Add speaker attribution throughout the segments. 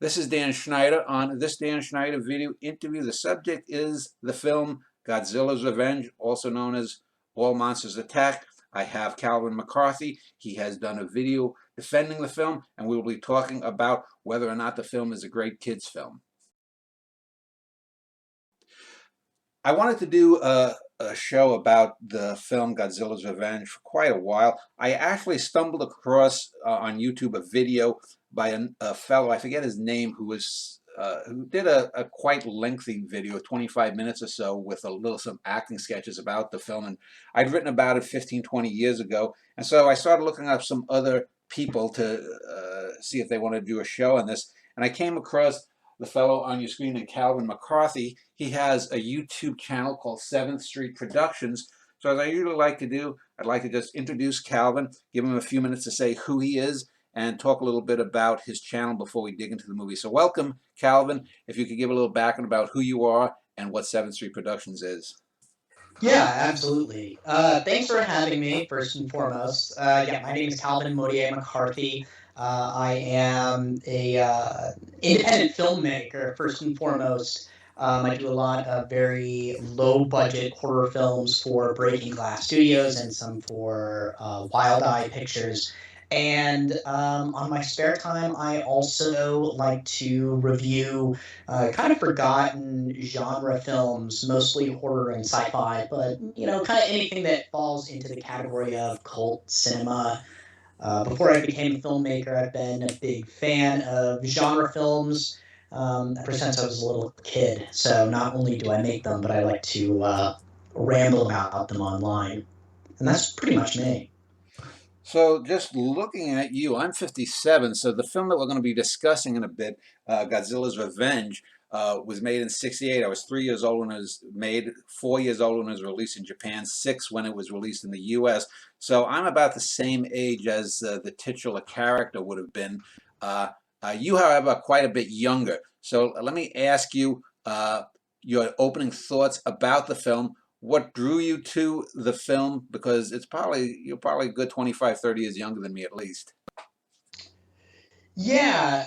Speaker 1: This is Dan Schneider. On this Dan Schneider video interview, the subject is the film Godzilla's Revenge, also known as All Monsters Attack. I have Calvin McCarthy. He has done a video defending the film, and we will be talking about whether or not the film is a great kids film. I wanted to do a show about the film Godzilla's Revenge for quite a while. I actually stumbled across on YouTube a video by a fellow, I forget his name, who did a quite lengthy video, 25 minutes or so, with some acting sketches about the film. And I'd written about it 15, 20 years ago. And so I started looking up some other people to see if they wanted to do a show on this. And I came across the fellow on your screen, Calvin McCarthy. He has a YouTube channel called 7th Street Productions. So as I usually like to do, I'd like to just introduce Calvin, give him a few minutes to say who he is, and talk a little bit about his channel before we dig into the movie. So welcome, Calvin. If you could give a little background about who you are and what 7th Street Productions is.
Speaker 2: Yeah, absolutely. Thanks for having me, first and foremost. Yeah, my name is Calvin Modier McCarthy. I am a independent filmmaker, first and foremost. I do a lot of very low-budget horror films for Breaking Glass Studios and some for Wild Eye Pictures. And on my spare time, I also like to review kind of forgotten genre films, mostly horror and sci-fi, but, kind of anything that falls into the category of cult cinema. Before I became a filmmaker, I've been a big fan of genre films ever since I was a little kid. So not only do I make them, but I like to ramble about them online. And that's pretty much me.
Speaker 1: So just looking at you, I'm 57, so the film that we're going to be discussing in a bit, Godzilla's Revenge, was made in '68. I was 3 years old when it was made, 4 years old when it was released in Japan, 6 when it was released in the U.S. So I'm about the same age as the titular character would have been. You, however, are quite a bit younger. So let me ask you your opening thoughts about the film. What drew you to the film? Because you're probably a good 25, 30 years younger than me at least.
Speaker 2: Yeah.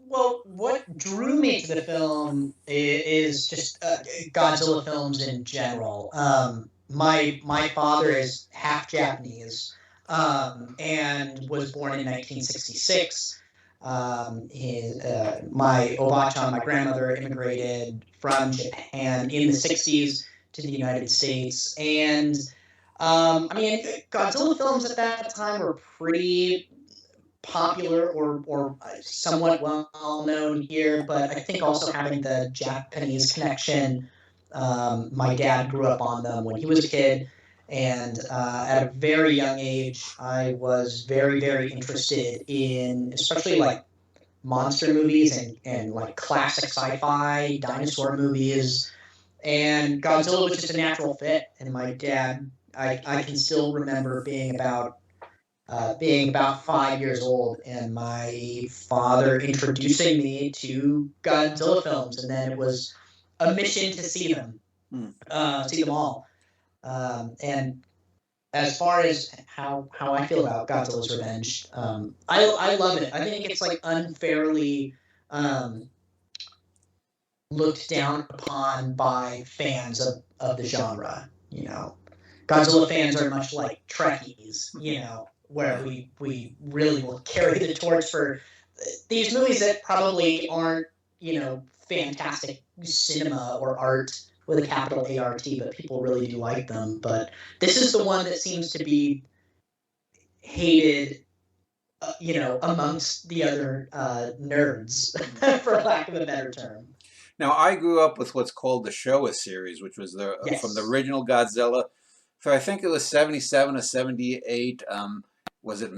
Speaker 2: Well, what drew me to the film is just Godzilla films in general. My father is half Japanese, and was born in 1966. My Obachan, my grandmother, immigrated from Japan in the 60s to the United States, and Godzilla films at that time were pretty popular or somewhat well known here, but I think also having the Japanese connection, my dad grew up on them when he was a kid, and at a very young age, I was very, very interested in especially like monster movies and like classic sci-fi dinosaur movies, and Godzilla was just a natural fit. And my dad, I can still remember being about 5 years old, and my father introducing me to Godzilla films, and then it was a mission to see them, see them all. And as far as how I feel about Godzilla's Revenge, I love it. I think it's like unfairly looked down upon by fans of the genre. Godzilla fans are much like Trekkies, where we really will carry the torch for these movies that probably aren't, fantastic cinema or art with a capital ART, but people really do like them. But this is the one that seems to be hated, amongst the other nerds, for lack of a better term.
Speaker 1: Now, I grew up with what's called the Showa series, which was from the
Speaker 2: Yes.
Speaker 1: original Godzilla. So I think it was 77 or 78. Was it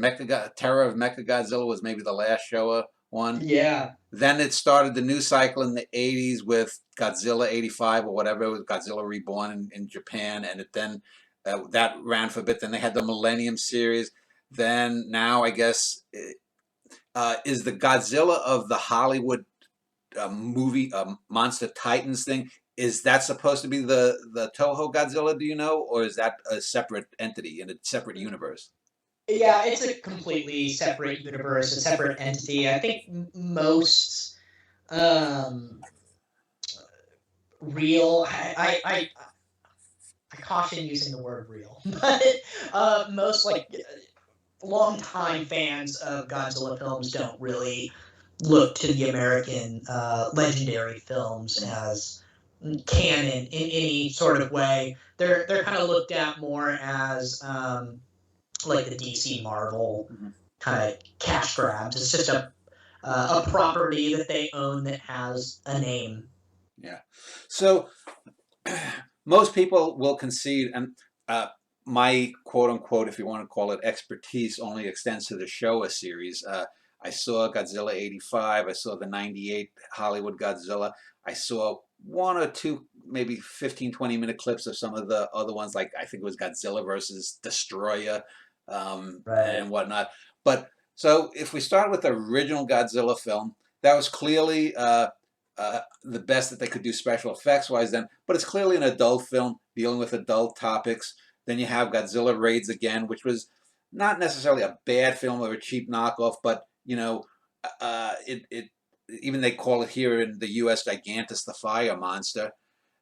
Speaker 1: Terror of Mechagodzilla was maybe the last Showa one?
Speaker 2: Yeah.
Speaker 1: Then it started the new cycle in the 80s with Godzilla 85 or whatever. It was Godzilla Reborn in Japan. And then that ran for a bit. Then they had the Millennium series. Then now, I guess, is the Godzilla of the Hollywood movie Monster Titans thing, is that supposed to be the Toho Godzilla, do you know? Or is that a separate entity in a separate universe?
Speaker 2: Yeah, it's a completely separate universe, a separate entity. I think most um, real. I caution using the word real, but most like longtime fans of Godzilla films don't really look to the American legendary films as canon in any sort of way. They're kind of looked at more as like the DC Marvel kind of cash grabs. It's just a property that they own that has a name.
Speaker 1: Yeah. So most people will concede, and my quote unquote, if you want to call it expertise, only extends to the Showa series. I saw Godzilla 85, I saw the 98 Hollywood Godzilla, I saw one or two, maybe 15, 20-minute clips of some of the other ones, like I think it was Godzilla versus Destroyer
Speaker 2: Right.
Speaker 1: and whatnot. But so if we start with the original Godzilla film, that was clearly the best that they could do special effects wise then, but it's clearly an adult film dealing with adult topics. Then you have Godzilla Raids Again, which was not necessarily a bad film or a cheap knockoff, but you know, it even they call it here in the U.S. Gigantus the Fire Monster.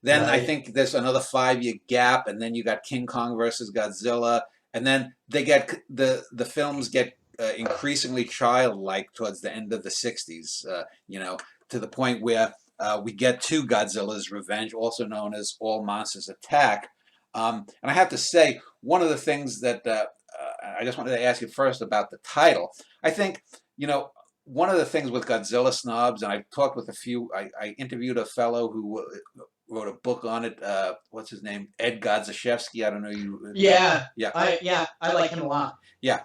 Speaker 1: Then I
Speaker 2: Right.
Speaker 1: think there's another 5-year gap, and then you got King Kong versus Godzilla, and then they get the films get increasingly childlike towards the end of the '60s. To the point where we get to Godzilla's Revenge, also known as All Monsters Attack. And I have to say, one of the things that I just wanted to ask you first about the title. I think, one of the things with Godzilla snobs, and I talked with a few, I interviewed a fellow who wrote a book on it. What's his name? Ed Godziszewski. I don't know you. Yeah.
Speaker 2: I like him a lot.
Speaker 1: Yeah.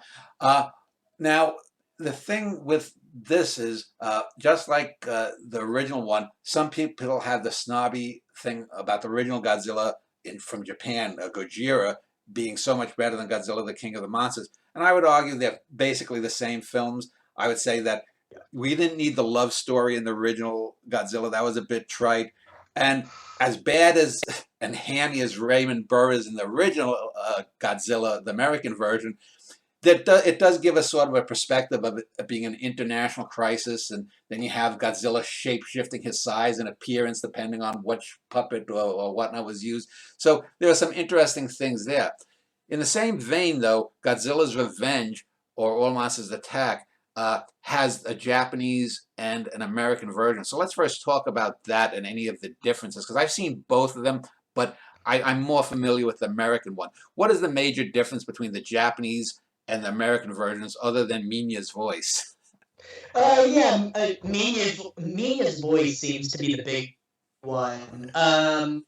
Speaker 1: Now, the thing with this is just like the original one, some people have the snobby thing about the original Godzilla from Japan, Gojira, being so much better than Godzilla, the King of the Monsters. And I would argue they're basically the same films. I would say that we didn't need the love story in the original Godzilla. That was a bit trite. And as bad as and hammy as Raymond Burr is in the original Godzilla, the American version, it does give us sort of a perspective of it being an international crisis, and then you have Godzilla shape-shifting his size and appearance depending on which puppet or whatnot was used. So there are some interesting things there. In the same vein, though, Godzilla's Revenge, or All Monsters Attack, has a Japanese and an American version. So let's first talk about that and any of the differences, because I've seen both of them, but I'm more familiar with the American one. What is the major difference between the Japanese and the American versions, other than Minya's voice?
Speaker 2: Mia's voice seems to be the big one. I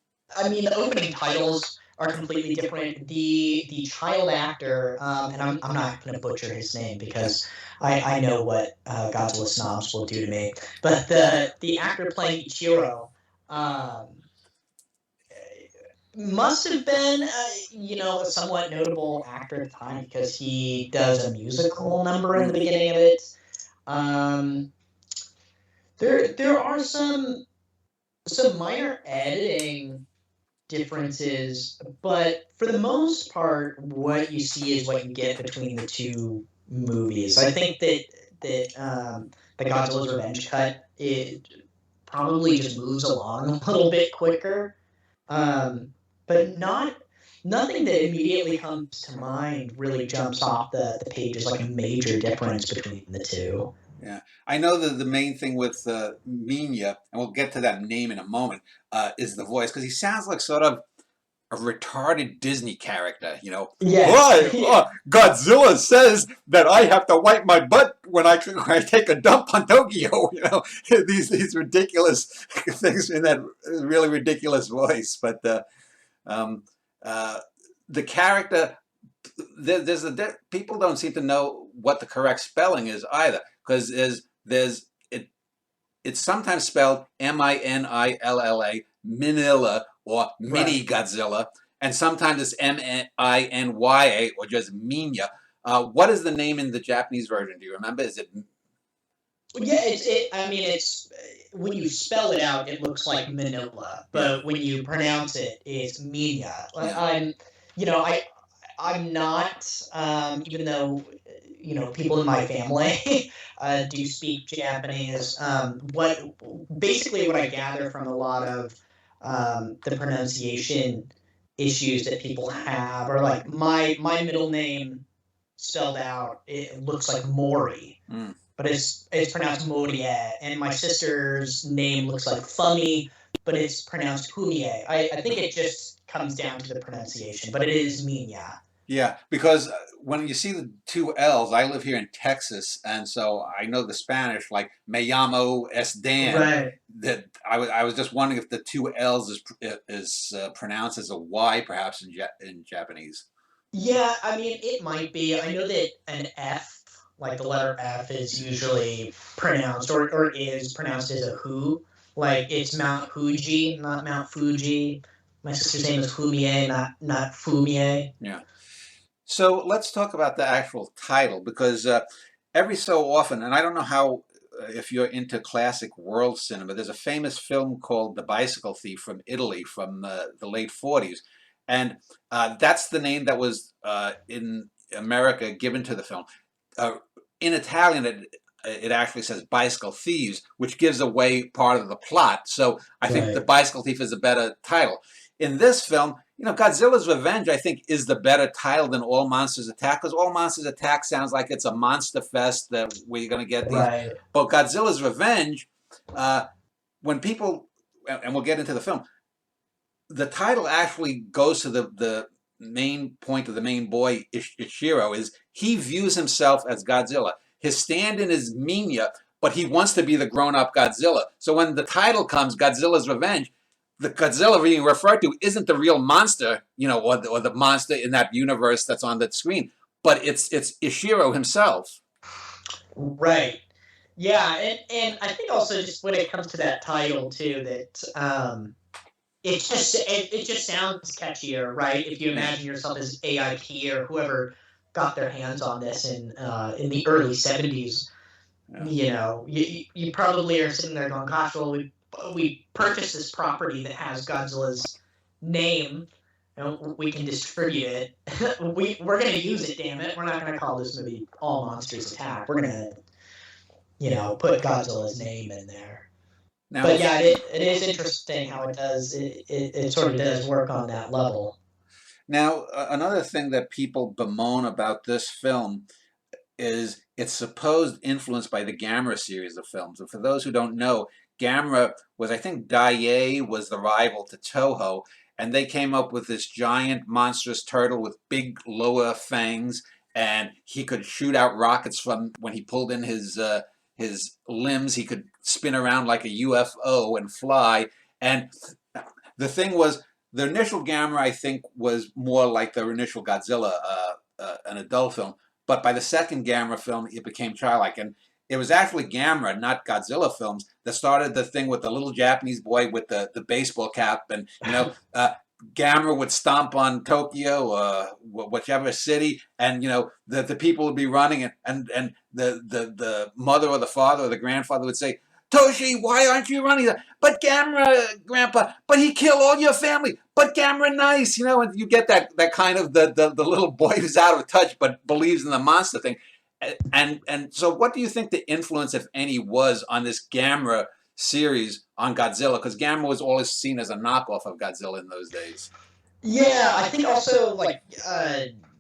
Speaker 2: mean, the opening titles are completely different. The child actor, and I'm not going to butcher his name because I know what Godzilla snobs will do to me. But the actor playing Ichiro, um, must have been, a somewhat notable actor at the time because he does a musical number in the beginning of it. Um, there are some minor editing differences, but for the most part, what you see is what you get between the two movies. I think that the Godzilla's Revenge cut, it probably just moves along a little bit quicker. But nothing that immediately comes to mind really jumps off the page as like a major difference between the two.
Speaker 1: Yeah, I know that the main thing with Minya, and we'll get to that name in a moment, is the voice, because he sounds like sort of a retarded Disney character,
Speaker 2: Yes.
Speaker 1: Why? Oh, Godzilla says that I have to wipe my butt when I take a dump on Tokyo, these ridiculous things in that really ridiculous voice. But um, the character, people don't seem to know what the correct spelling is either, because it's sometimes spelled Minilla, Manila, or Mini Godzilla, and sometimes it's Minya, or just Minya. What is the name in the Japanese version? Do you remember? Is it?
Speaker 2: Yeah, I mean, it's when you spell it out, it looks like Manila, but when you pronounce it, it's Minya.
Speaker 1: Yeah.
Speaker 2: I'm, you know, I'm not, even though people in my family do speak Japanese. What I gather from a lot of the pronunciation issues that people have, or like my middle name spelled out, it looks like Mori,
Speaker 1: Mm.
Speaker 2: but it's pronounced Morie, and my sister's name looks like Fummy, but it's pronounced Humie. I think it just comes down to the pronunciation, but it is Minya.
Speaker 1: Yeah, because when you see the two L's, I live here in Texas, and so I know the Spanish, like Me llamo es Dan.
Speaker 2: Right.
Speaker 1: That I was just wondering if the two L's is pronounced as a Y, perhaps in Japanese.
Speaker 2: Yeah, I mean, it might be. I know that an F, like the letter F, is usually pronounced, or is pronounced as a who. Like it's Mount Fuji, not Mount Fuji. My sister's name is Fumie, not Fumie.
Speaker 1: Yeah. So let's talk about the actual title because every so often, and I don't know how if you're into classic world cinema, there's a famous film called The Bicycle Thief from Italy from the late 40s. And that's the name that was in America given to the film. Uh, in Italian, it actually says Bicycle Thieves, which gives away part of the plot. So I think The
Speaker 2: Right.
Speaker 1: Bicycle Thief is a better title. In this film, Godzilla's Revenge, I think, is the better title than All Monsters Attack, because All Monsters Attack sounds like it's a monster fest that where you're going to get these.
Speaker 2: Right.
Speaker 1: But Godzilla's Revenge, uh, when people, and we'll get into the film, the title actually goes to the main point of the main boy, Ichiro, is he views himself as Godzilla. His stand-in is Minya, but he wants to be the grown-up Godzilla. So when the title comes, Godzilla's Revenge, the Godzilla being referred to isn't the real monster, or the monster in that universe that's on the screen, but it's Ishiro himself.
Speaker 2: Right. Yeah, and I think also just when it comes to that title too, that it just sounds catchier, right? If you imagine yourself as AIP or whoever got their hands on this in the early '70s,
Speaker 1: Yeah.
Speaker 2: you probably are sitting there going, "Gosh, well, we purchased this property that has Godzilla's name, and we can distribute it. We're gonna use it, damn it. We're not gonna call this movie All Monsters Attack. We're gonna, put Godzilla's name in there."
Speaker 1: Now,
Speaker 2: But yeah, it is interesting how it sort of does work on that level.
Speaker 1: another thing that people bemoan about this film is its supposed influence by the Gamera series of films. And for those who don't know, Gamera was, I think, Daiei was the rival to Toho, and they came up with this giant monstrous turtle with big lower fangs, and he could shoot out rockets from when he pulled in his limbs. He could spin around like a UFO and fly. And the thing was, the initial Gamera, I think, was more like the initial Godzilla, an adult film. But by the second Gamera film, it became childlike. And it was actually Gamera, not Godzilla films, that started the thing with the little Japanese boy with the baseball cap. And, Gamera would stomp on Tokyo, whichever city, and, the people would be running, and the mother or the father or the grandfather would say, Toshi, why aren't you running? But Gamera, Grandpa, but he killed all your family. But Gamera, nice, and you get that kind of the little boy who's out of touch but believes in the monster thing. And so, what do you think the influence, if any, was on this Gamera series on Godzilla? Because Gamera was always seen as a knockoff of Godzilla in those days.
Speaker 2: Yeah, I think also like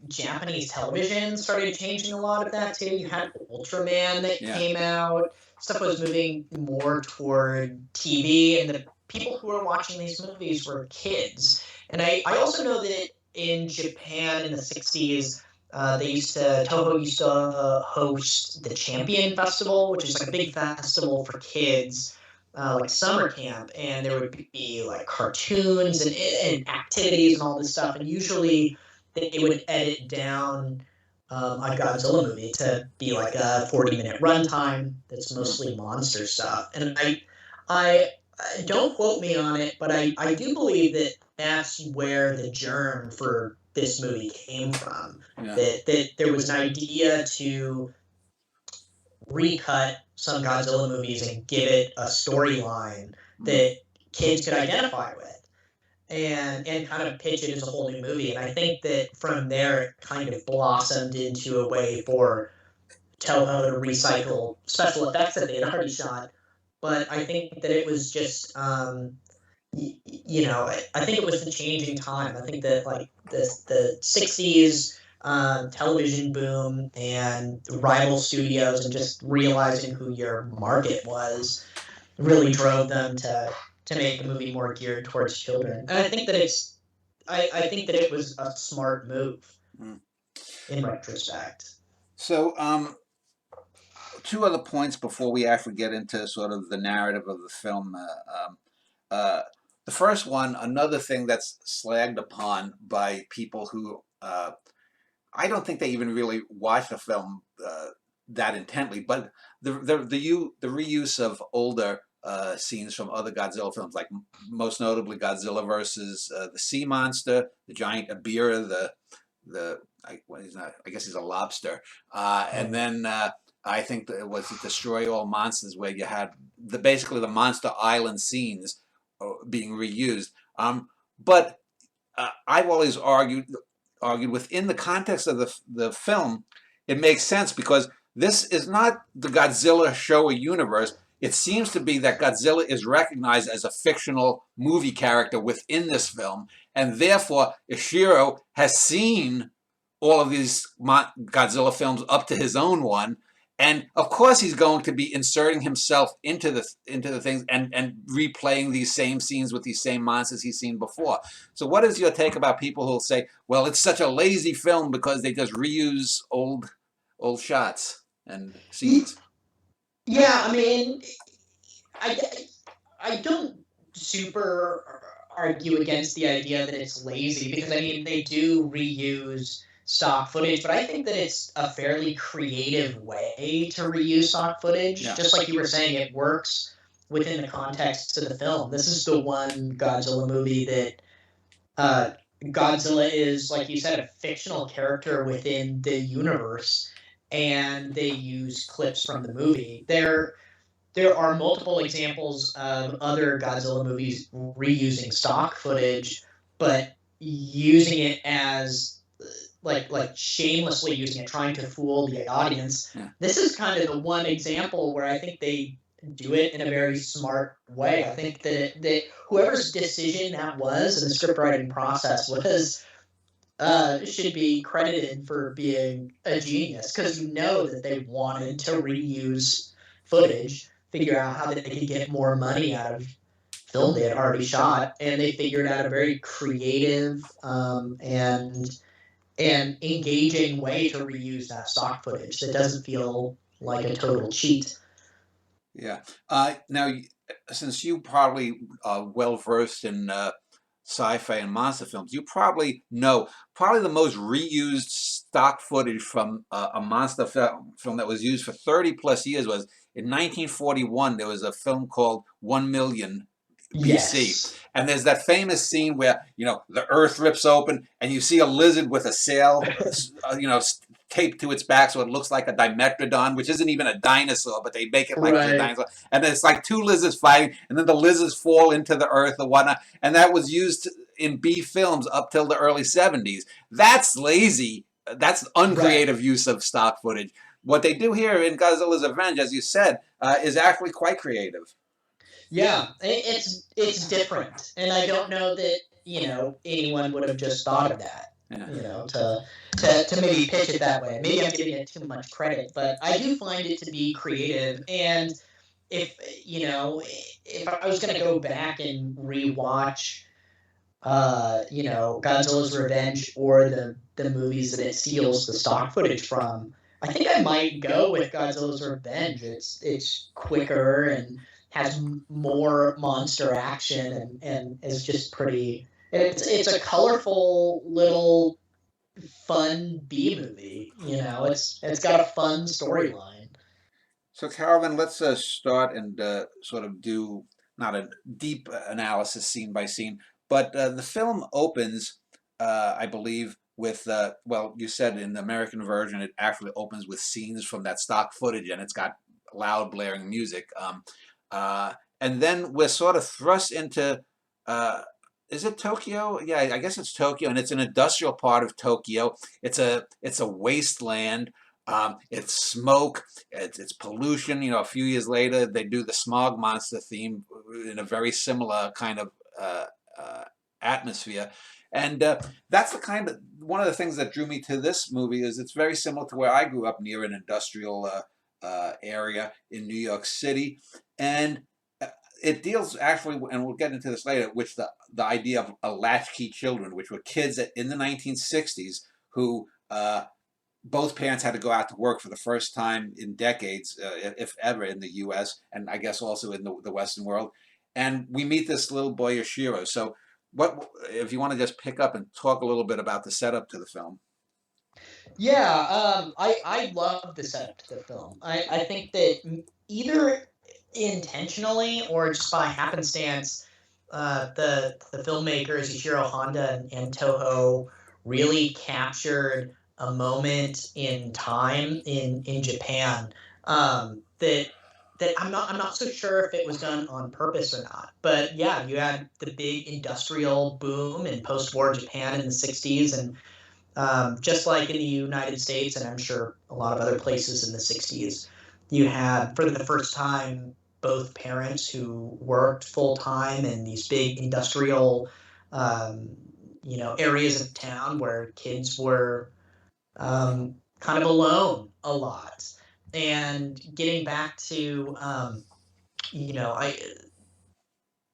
Speaker 2: Japanese television started changing a lot of that too. You had Ultraman that came out. Stuff was moving more toward TV, and the people who were watching these movies were kids. And I also know that in Japan in the '60s, Toho used to host the Champion Festival, which is like a big festival for kids, like summer camp, and there would be like cartoons and activities and all this stuff. And usually they would edit down a Godzilla movie to be like a 40-minute runtime that's mostly monster stuff. And I don't quote me on it, but I do believe that that's where the germ for this movie came from.
Speaker 1: Yeah.
Speaker 2: That there was an idea to recut some Godzilla movies and give it a storyline that kids could identify with, and kind of pitch it as a whole new movie. And I think that from there it kind of blossomed into a way for Toho to recycle special effects that they had already shot. But I think that it was just, I think it was the changing time. I think that like the '60s television boom and rival studios and just realizing who your market was really drove them to make the movie more geared towards children. And I think that I think that it was a smart move
Speaker 1: Mm.
Speaker 2: in retrospect.
Speaker 1: So, two other points before we actually get into sort of the narrative of the film. Uh, the first one, another thing that's slagged upon by people who I don't think they even really watch the film that intently, but the reuse of older scenes from other Godzilla films, like most notably Godzilla versus the sea monster, the giant Abira, well, he's not, I guess he's a lobster, and then I think that it was Destroy All Monsters, where you had basically the Monster Island scenes being reused. But I've always argued within the context of the film, it makes sense because this is not the Godzilla Showa universe. It seems to be that Godzilla is recognized as a fictional movie character within this film, and therefore Ishiro has seen all of these Godzilla films up to his own one, and of course he's going to be inserting himself into the things and replaying these same scenes with these same monsters he's seen before. So what is your take about people who'll say, well, it's such a lazy film because they just reuse old shots and scenes?
Speaker 2: Yeah, I mean, I, I don't super argue against the idea that it's lazy because I mean they do reuse stock footage, but I think that it's a fairly creative way to reuse stock footage.
Speaker 1: Yeah.
Speaker 2: Just like you were saying, it works within the context of the film. This is the one Godzilla movie that Godzilla is, like you said, a fictional character within the universe, and they use clips from the movie. There are multiple examples of other Godzilla movies reusing stock footage, but using it as like shamelessly using it, trying to fool the audience.
Speaker 1: Yeah.
Speaker 2: This is kind of the one example where I think they do it in a very smart way. I think that whoever's decision that was in the script writing process was should be credited for being a genius because you know that they wanted to reuse footage, figure out how they could get more money out of film they had already shot, and they figured out a very creative and engaging way to reuse that stock footage that doesn't feel like a total cheat.
Speaker 1: Yeah. Now, since you probably are well versed in sci-fi and monster films, you probably know the most reused stock footage from a monster film that was used for 30 plus years was in 1941. There was a film called 1 Million BC.
Speaker 2: Yes.
Speaker 1: And there's that famous scene where, the earth rips open and you see a lizard with a sail, taped to its back so it looks like a Dimetrodon, which isn't even a dinosaur, but they make it like a dinosaur. And it's like two lizards fighting, and then the lizards fall into the earth or whatnot. And that was used in B films up till the early 70s. That's lazy. That's uncreative use of stock footage. What they do here in Godzilla's Revenge, as you said, is actually quite creative.
Speaker 2: Yeah, it's different, and I don't know that anyone would have just thought of that.
Speaker 1: Yeah.
Speaker 2: To maybe pitch it that way. Maybe I'm giving it too much credit, but I do find it to be creative. And if if I was gonna go back and rewatch, Godzilla's Revenge or the movies that it steals the stock footage from, I think I might go with Godzilla's Revenge. It's quicker and has more monster action and is just pretty. It's a colorful little fun B movie. It's got a fun storyline.
Speaker 1: So, Calvin, let's start and sort of do not a deep analysis scene by scene, but the film opens, I believe, with you said in the American version it actually opens with scenes from that stock footage, and it's got loud blaring music. And then we're sort of thrust into, is it Tokyo? Yeah, I guess it's Tokyo, and it's an industrial part of Tokyo. It's a wasteland. It's smoke, it's pollution. You know, a few years later, they do the smog monster theme in a very similar kind of uh, uh, atmosphere. And that's the kind of one of the things that drew me to this movie is it's very similar to where I grew up near an industrial area in New York City, and uh, it deals actually, and we'll get into this later, with the idea of latchkey children, which were kids in the 1960s who both parents had to go out to work for the first time in decades, if ever, in the U.S. and I guess also in the Western world. And we meet this little boy Yoshiro. So, what if you want to just pick up and talk a little bit about the setup to the film?
Speaker 2: Yeah, I love the setup to the film. I think that either intentionally or just by happenstance, the filmmakers Ishiro Honda and Toho really captured a moment in time in Japan, that I'm not so sure if it was done on purpose or not. But yeah, you had the big industrial boom in post-war Japan in the '60s, and just like in the United States, and I'm sure a lot of other places in the '60s, you had for the first time both parents who worked full time in these big industrial, um, areas of town where kids were kind of alone a lot. And getting back to, I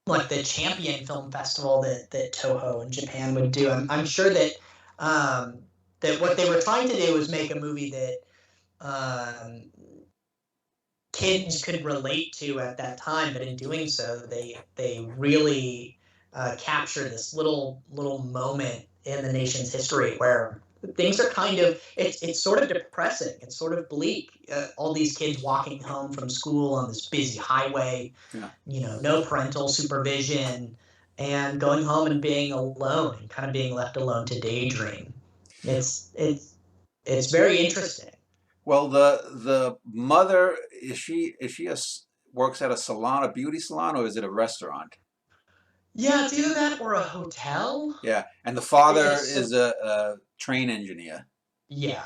Speaker 2: like the Champion Film Festival that Toho in Japan would do. I'm sure that what they were trying to do was make a movie that um, kids could relate to at that time, but in doing so, they really capture this little moment in the nation's history where things are kind of it's sort of depressing. It's sort of bleak. All these kids walking home from school on this busy highway,
Speaker 1: Yeah.
Speaker 2: no parental supervision, and going home and being alone and kind of being left alone to daydream. It's very interesting.
Speaker 1: Well, the mother is she works at a salon, a beauty salon, or is it a restaurant?
Speaker 2: Yeah, it's either that or a hotel.
Speaker 1: Yeah, and the father
Speaker 2: It's
Speaker 1: is
Speaker 2: so
Speaker 1: a train engineer.
Speaker 2: yeah.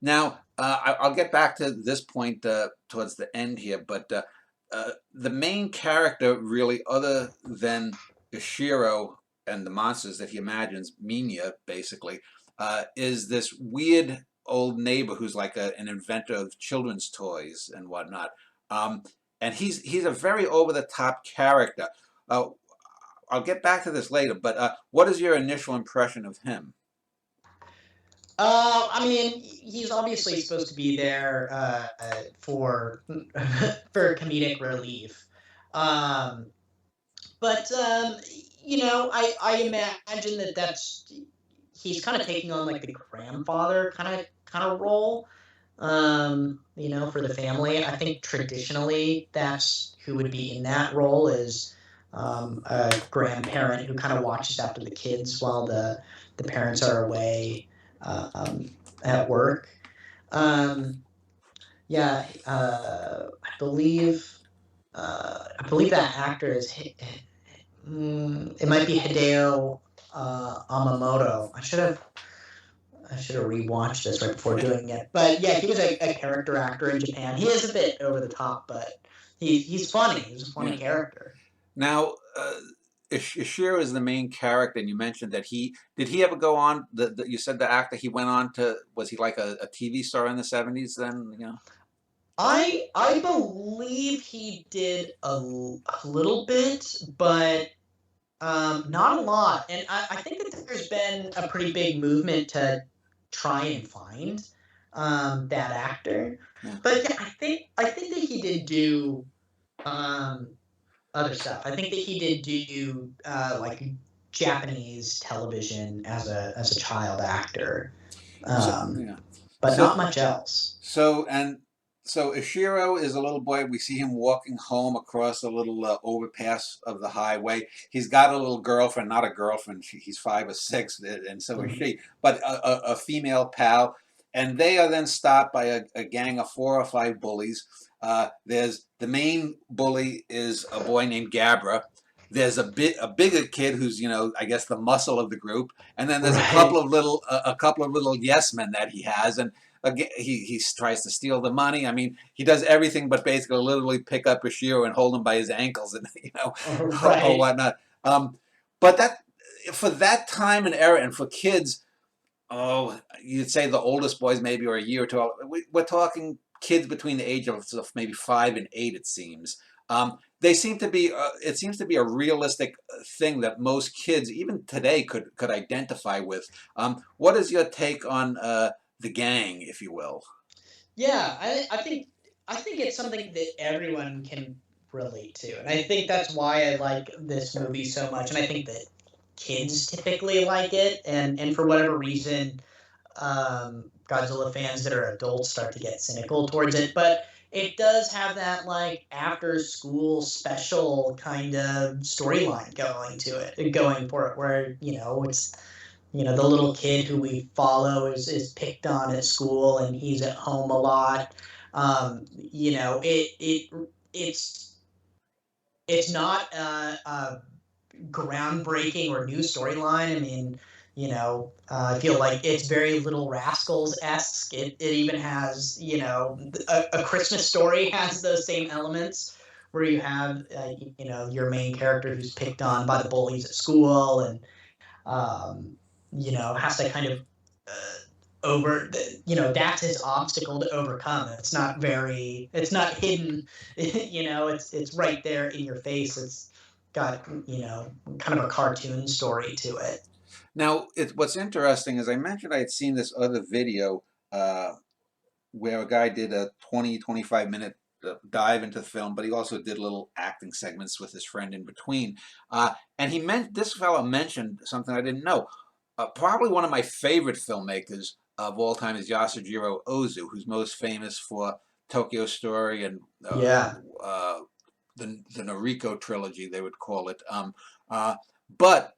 Speaker 1: Now, I'll get back to this point towards the end here, but the main character, really, other than Ishiro and the monsters that he imagines, Minya, basically, is this weird old neighbor who's like an inventor of children's toys and whatnot. Um, and he's a very over the top character. Uh, I'll get back to this later, but what is your initial impression of him?
Speaker 2: I mean, he's obviously supposed to be there for for comedic relief. Um, but I imagine that's he's kind of taking on like the grandfather kind of role. For the family. I think traditionally that's who would be in that role is a grandparent who kind of watches after the kids while the parents are away at work. Um, yeah, I believe that actor is it might be Hideo Amamoto. I should have rewatched this right before doing it. But yeah, he was a character actor in Japan. He is a bit over the top, but he's funny. He's a funny
Speaker 1: Yeah.
Speaker 2: character.
Speaker 1: Now, Ishiro is the main character, and you mentioned that he did he ever go on? You said the actor he went on to was he like a TV star in the '70s? Then you know.
Speaker 2: I believe he did a little bit, but not a lot. And I think that there's been a pretty big movement to try and find that actor.
Speaker 1: Yeah.
Speaker 2: But yeah, I think that he did do um, other stuff. I think that he did do like Japanese television as a child actor,
Speaker 1: So
Speaker 2: um,
Speaker 1: yeah.
Speaker 2: but
Speaker 1: So
Speaker 2: not much else.
Speaker 1: so Ishiro is a little boy. We see him walking home across a little overpass of the highway. He's got a little girlfriend, not a girlfriend. He's 5 or 6, and so is
Speaker 2: Mhm.
Speaker 1: she. But a female pal, and they are then stopped by a gang of 4 or 5 bullies. There's the main bully is a boy named Gabra. There's a bigger kid who's I guess the muscle of the group, and then there's a couple
Speaker 2: Right.
Speaker 1: of little yes men that he has, and again, he tries to steal the money. I mean, he does everything but basically literally pick up Ishiro and hold him by his ankles, and or
Speaker 2: Right.
Speaker 1: whatnot. But that for that time and era, and for kids, oh, you'd say the oldest boys maybe are a year or two old. We're talking kids between the age of maybe 5 and 8. It seems. They seem to be. It seems to be a realistic thing that most kids, even today, could identify with. What is your take on the gang, if you will?
Speaker 2: Yeah, I think it's something that everyone can relate to, and I think that's why I like this movie so much, and I think that kids typically like it, and for whatever reason, Godzilla fans that are adults start to get cynical towards it, but it does have that like after school special kind of storyline going for it, where it's the little kid who we follow is picked on at school and he's at home a lot. It's not a groundbreaking or new storyline. I mean, I feel like it's very Little Rascals esque. It even has, a Christmas Story has those same elements where you have, your main character who's picked on by the bullies at school and, um, has to kind of that's his obstacle to overcome. It's not hidden, it's right there in your face. It's got, kind of a cartoon story to it.
Speaker 1: Now, what's interesting is I mentioned I had seen this other video uh, where a guy did a 20-25 minute dive into the film, but he also did little acting segments with his friend in between. And this fellow mentioned something I didn't know. Probably one of my favorite filmmakers of all time is Yasujiro Ozu, who's most famous for Tokyo Story and
Speaker 2: Yeah.
Speaker 1: the Noriko trilogy, they would call it. But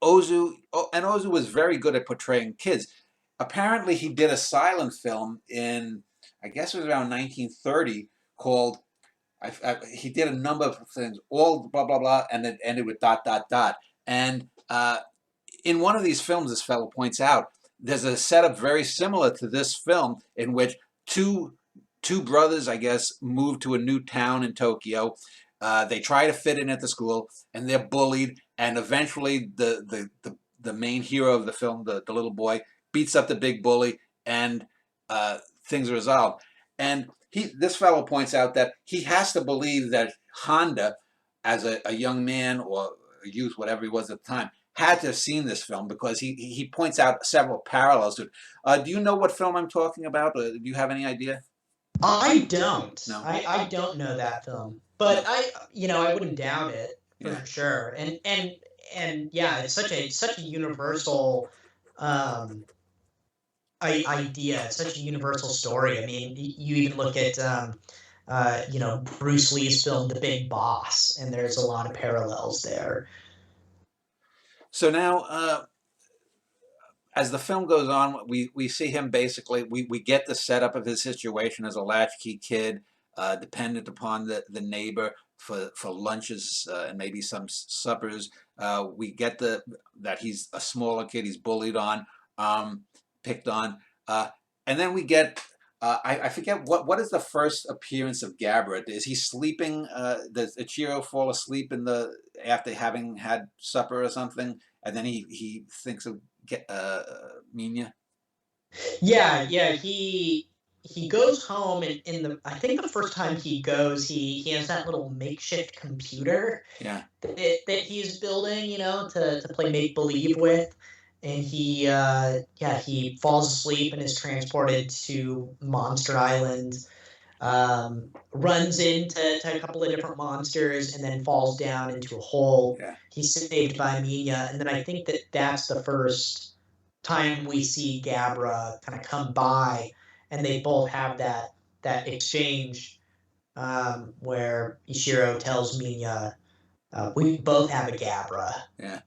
Speaker 1: Ozu was very good at portraying kids. Apparently, he did a silent film in, I guess it was around 1930, called. He did a number of things, all blah blah blah, and it ended with dot dot dot. And in one of these films, this fellow points out there's a setup very similar to this film in which two brothers, I guess, move to a new town in Tokyo. They try to fit in at the school, and they're bullied. And eventually, the main hero of the film, the little boy, beats up the big bully, and things are resolved. And this fellow points out that he has to believe that Honda, as a young man or a youth, whatever he was at the time, had to have seen this film because he points out several parallels to it. Do you know what film I'm talking about? Do you have any idea?
Speaker 2: I don't.
Speaker 1: No.
Speaker 2: I don't know that film, but
Speaker 1: No.
Speaker 2: I wouldn't doubt it for
Speaker 1: Yeah.
Speaker 2: sure. And yeah, it's such a universal um idea. It's such a universal story. I mean, you even look at Bruce Lee's film The Big Boss, and there's a lot of parallels there.
Speaker 1: So now, as the film goes on, we see him basically, we get the setup of his situation as a latchkey kid, dependent upon the neighbor for lunches and maybe some suppers. We get that he's a smaller kid, he's bullied on, picked on, and then we get. I forget what is the first appearance of Gabra. Is he sleeping? Does Ichiro fall asleep after having had supper or something, and then he thinks of Minya?
Speaker 2: Yeah, yeah. He goes home, and in the I think the first time he goes, he has that little makeshift computer
Speaker 1: Yeah.
Speaker 2: that he's building, to play make believe with, and he falls asleep and is transported to Monster Island. Runs into a couple of different monsters and then falls down into a hole.
Speaker 1: Yeah.
Speaker 2: He's saved by Minya, and then I think that's the first time we see Gabra kind of come by, and they both have that exchange, where Ishiro tells Minya, "We both have a Gabra."
Speaker 1: Yeah.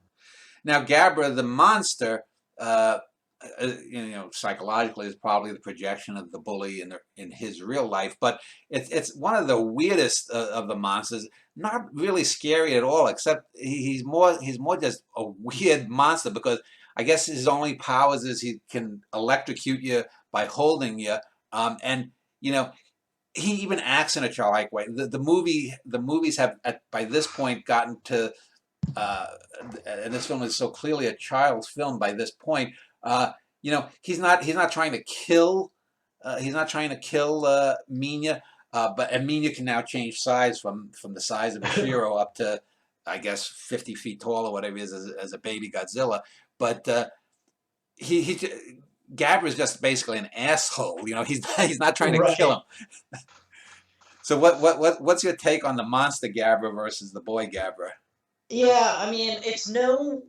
Speaker 1: Now, Gabra, the monster, psychologically is probably the projection of the bully in his real life, but it's one of the weirdest of the monsters. Not really scary at all, except he's more just a weird monster because I guess his only powers is he can electrocute you by holding you. And you know, he even acts in a childlike way. The movies have by this point gotten to, uh, and this film is so clearly a child's film by this point. You know, he's not trying to kill. He's not trying to kill Minya, but and Minya can now change size from the size of a Shiro up to, I guess, 50 feet tall or whatever he is as a baby Godzilla. But he Gabra is just basically an asshole. You know, he's not trying to kill
Speaker 2: Right.
Speaker 1: him. So what's your take on the monster Gabra versus the boy Gabra?
Speaker 2: Yeah, I mean, it's no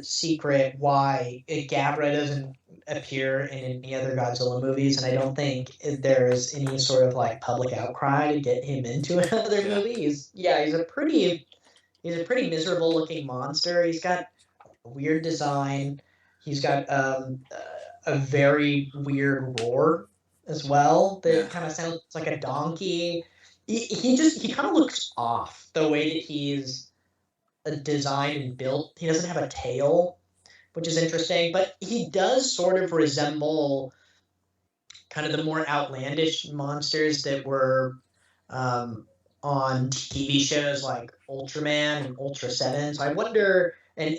Speaker 2: secret why Gabra doesn't appear in any other Godzilla movies, and I don't think there's any sort of like public outcry to get him into another
Speaker 1: Yeah,
Speaker 2: movie. He's a pretty miserable looking monster. He's got a weird design. He's got a very weird roar as well
Speaker 1: yeah,
Speaker 2: that kind of sounds like a donkey. He kind of looks off the way that he's designed and built. He doesn't have a tail, which is interesting, but he does sort of resemble kind of the more outlandish monsters that were um, on TV shows like Ultraman and Ultra Seven. So I wonder, and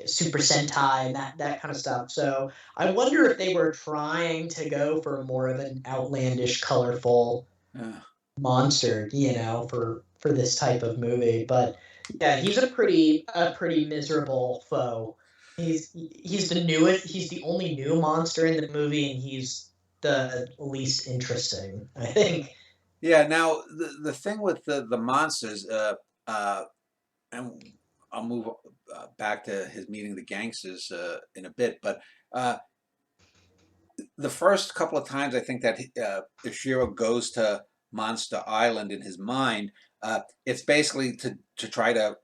Speaker 2: Super Sentai and that kind of stuff. So I wonder if they were trying to go for more of an outlandish, colorful
Speaker 1: yeah.
Speaker 2: monster, for this type of movie. But yeah, he's a pretty miserable foe. He's the only new monster in the movie, and he's the least interesting, I think.
Speaker 1: Yeah. Now the thing with the monsters, and I'll move back to his meeting the gangsters in a bit, but uh, the first couple of times I think that Ishiro goes to Monster Island in his mind, it's basically to try to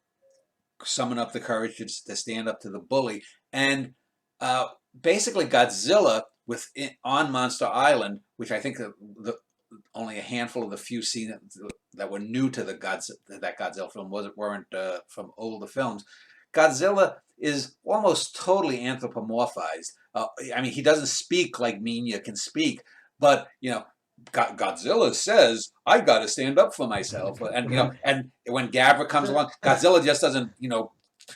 Speaker 1: summon up the courage to stand up to the bully. And uh, basically, Godzilla on Monster Island, which I think only a handful of the few scenes that were new to that Godzilla film weren't from older films. Godzilla is almost totally anthropomorphized. I mean, he doesn't speak like Minya can speak, but Godzilla says, "I got to stand up for myself," and when Gabra comes along, Godzilla just doesn't,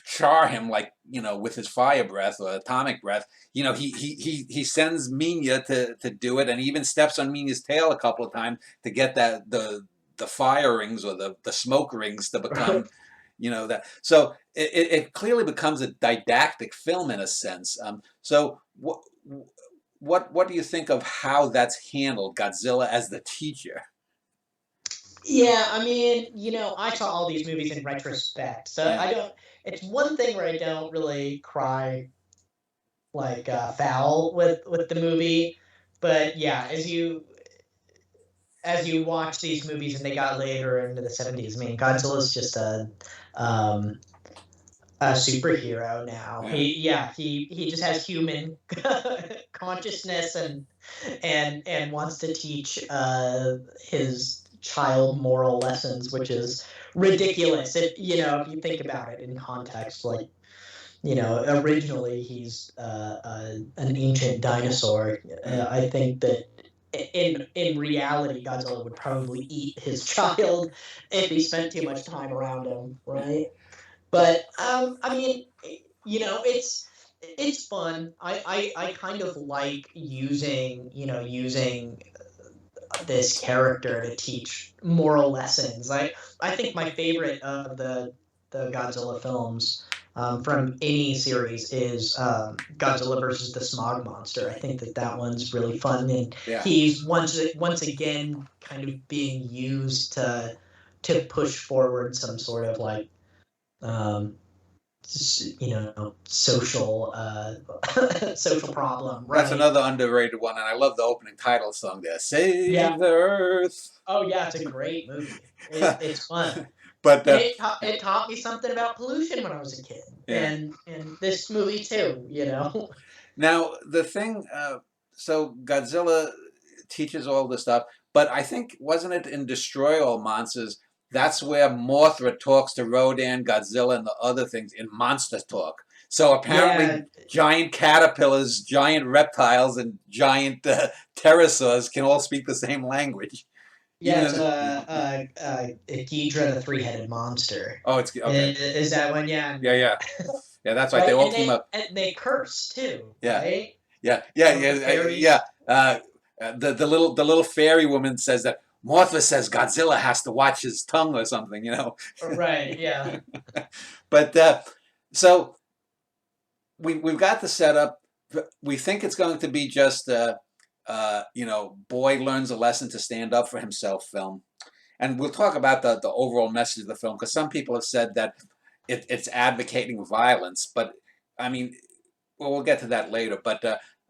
Speaker 1: char him like, with his fire breath or atomic breath. He sends Minya to do it, and he even steps on Minya's tail a couple of times to get the fire rings or the smoke rings to become, that. So it clearly becomes a didactic film in a sense. So what do you think of how that's handled, Godzilla as the teacher?
Speaker 2: Yeah, I mean, I saw all these movies in retrospect, so
Speaker 1: Yeah,
Speaker 2: I don't. It's one thing where I don't really cry like foul with the movie, but yeah, as you watch these movies and they got later into the 70s, I mean, Godzilla's just um, a superhero now.
Speaker 1: yeah.
Speaker 2: He just has human consciousness and wants to teach his child moral lessons, which is ridiculous if you think about it in context. Like, originally he's an ancient dinosaur.
Speaker 1: Yeah.
Speaker 2: I think that in reality, Godzilla would probably eat his child if he spent too much time around him,
Speaker 1: Yeah.
Speaker 2: right? But I mean, it's fun. I kind of like using this character to teach moral lessons. I think my favorite of the Godzilla films from any series is Godzilla versus the Smog Monster. I think that one's really fun, and
Speaker 1: Yeah.
Speaker 2: he's once again kind of being used to push forward some sort of like um, social social problem,
Speaker 1: That's
Speaker 2: right?
Speaker 1: another underrated one, and I love the opening title song there,
Speaker 2: Yeah.
Speaker 1: "Save the Earth."
Speaker 2: Oh yeah, it's a great movie. It's fun.
Speaker 1: But
Speaker 2: And it taught me something about pollution when I was a kid,
Speaker 1: yeah.
Speaker 2: and this movie too.
Speaker 1: Now the thing, so Godzilla teaches all this stuff, but I think wasn't it in Destroy All Monsters? that's where Mothra talks to Rodan, Godzilla, and the other things in monster talk. So apparently,
Speaker 2: Yeah,
Speaker 1: giant caterpillars, giant reptiles, and giant pterosaurs can all speak the same language.
Speaker 2: yeah,
Speaker 1: Even
Speaker 2: it's
Speaker 1: in,
Speaker 2: Ghidra, the three-headed monster.
Speaker 1: oh, it's okay.
Speaker 2: Is that one? Yeah,
Speaker 1: Yeah, yeah, yeah. That's right. They
Speaker 2: right.
Speaker 1: all team up.
Speaker 2: And they curse too,
Speaker 1: Yeah,
Speaker 2: right?
Speaker 1: yeah, yeah,
Speaker 2: Both the
Speaker 1: yeah, yeah.
Speaker 2: fairies.
Speaker 1: The little fairy woman says that Mothra says Godzilla has to watch his tongue or something, you know.
Speaker 2: Right. Yeah.
Speaker 1: But so we've got the setup. We think it's going to be just boy learns a lesson to stand up for himself film, and we'll talk about the overall message of the film because some people have said that it's advocating violence, but I mean, well, we'll get to that later. But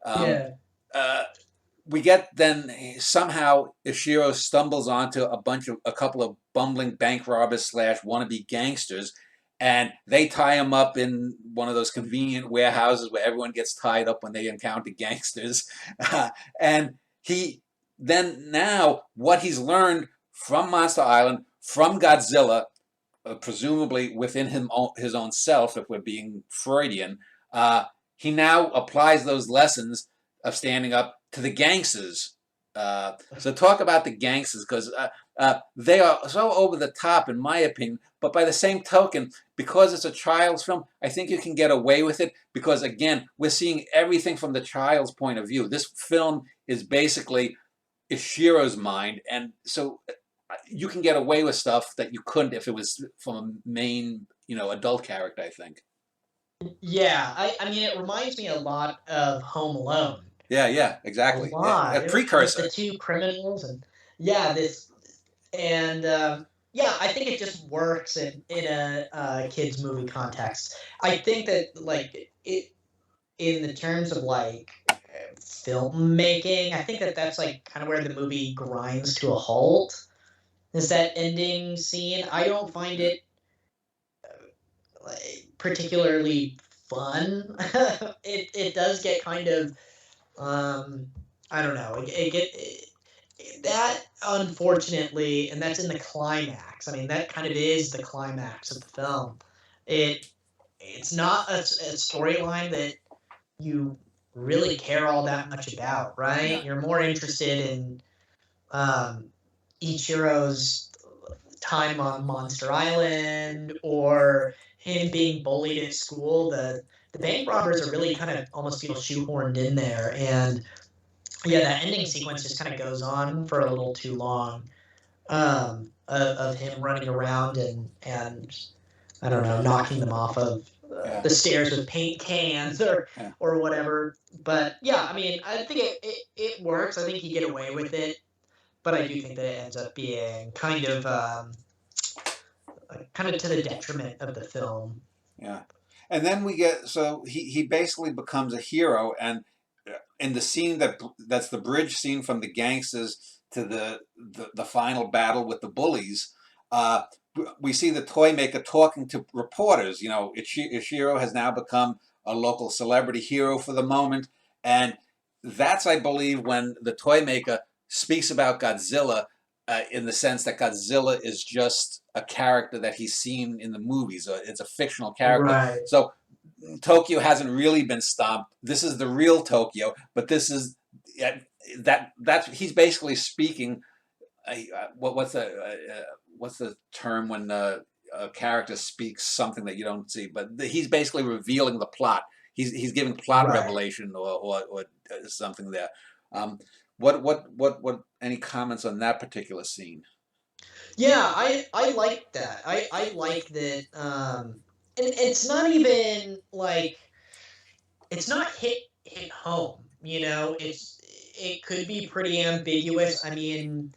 Speaker 1: um,
Speaker 2: Yeah.
Speaker 1: uh, we get then somehow Ishiro stumbles onto a couple of bumbling bank robbers slash wannabe gangsters, and they tie him up in one of those convenient warehouses where everyone gets tied up when they encounter gangsters. And he then now what he's learned from Monster Island, from Godzilla, presumably within his own self, if we're being Freudian, he now applies those lessons of standing up to the gangsters. So talk about the gangsters because they are so over the top, in my opinion. But by the same token, because it's a child's film, I think you can get away with it because again, we're seeing everything from the child's point of view. This film is basically Ishiro's mind, and so you can get away with stuff that you couldn't if it was from a main, adult character, I think.
Speaker 2: Yeah. I mean, it reminds me a lot of Home Alone.
Speaker 1: Yeah, yeah,
Speaker 2: A
Speaker 1: exactly. Yeah, a
Speaker 2: lot with
Speaker 1: precursor.
Speaker 2: the two criminals and yeah, this and yeah, I think it just works in a kids movie context. I think that like it in the terms of like filmmaking, I think that that's like kind of where the movie grinds to a halt. Is that ending scene? I don't find it like, particularly fun. It does get kind of um, I don't know. That unfortunately, and that's in the climax. I mean, that kind of is the climax of the film. It it's not a storyline that you really care all that much about, right?
Speaker 1: Yeah,
Speaker 2: You're more interested in um, Ichiro's time on Monster Island or him being bullied at school. The bank robbers are really kind of almost feel shoehorned in there, and yeah, that ending sequence just kind of goes on for a little too long. Of him running around and I don't know, knocking them off of
Speaker 1: yeah,
Speaker 2: the stairs with paint cans
Speaker 1: yeah.
Speaker 2: or whatever. But yeah, I mean, I think it works. I think you get away with it, but I do think that it ends up being kind of to the detriment of the film.
Speaker 1: Yeah. And then we get so he basically becomes a hero, and in the scene that's the bridge scene from the gangsters to the final battle with the bullies. Uh, we see the toy maker talking to reporters. Ishiro has now become a local celebrity hero for the moment, and that's, I believe, when the toy maker speaks about Godzilla in the sense that Godzilla is just a character that he's seen in the movies. It's a fictional character.
Speaker 2: Right.
Speaker 1: So Tokyo hasn't really been stomped. This is the real Tokyo, but this is that's he's basically speaking. What's the term when a character speaks something that you don't see? But he's basically revealing the plot. He's giving plot
Speaker 2: Right.
Speaker 1: revelation or something there. Um, what? Any comments on that particular scene?
Speaker 2: Yeah, I like that. I like that. And it's not even like it's not hit home. You know, it could be pretty ambiguous. I mean,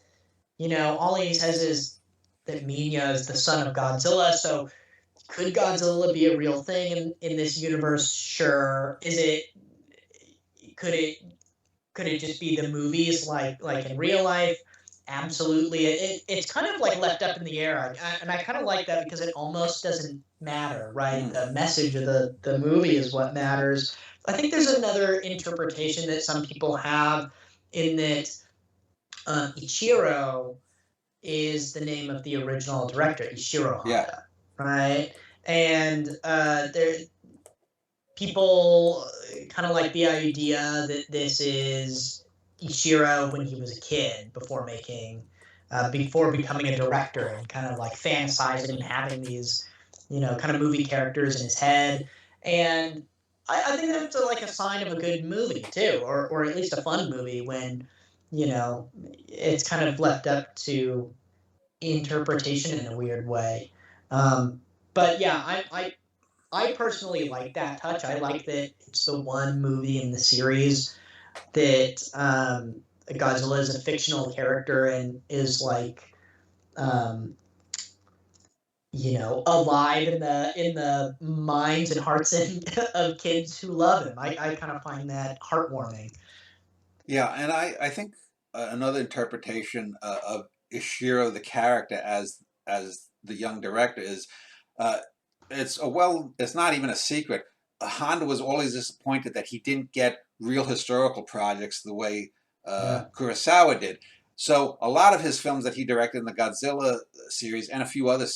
Speaker 2: all he says is that Minya is the son of Godzilla. So could Godzilla be a real thing in this universe? Sure. Is it? Could it? Could it just be the movies like in real life? Absolutely. It's kind of like left up in the air, and I kind of like that because it almost doesn't matter, right? The message of the movie is what matters. I think there's another interpretation that some people have in that Ichiro is the name of the original director, Ishiro
Speaker 1: Yeah,
Speaker 2: Honda, right? And there people kind of like the idea that this is Ishiro when he was a kid before becoming a director, and kind of like fantasizing and having these, kind of movie characters in his head. And I think that's like a sign of a good movie too, or at least a fun movie when, it's kind of left up to interpretation in a weird way. Um, but yeah, I personally like that touch. I like that it's the one movie in the series that Godzilla is a fictional character and is like, um, alive in the minds and hearts of kids who love him. I kind of find that heartwarming.
Speaker 1: yeah, and I think another interpretation of Ishiro the character as the young director is uh, it's not even a secret. Honda was always disappointed that he didn't get real historical projects the way
Speaker 2: Yeah.
Speaker 1: Kurosawa did. So a lot of his films that he directed in the Godzilla series and a few other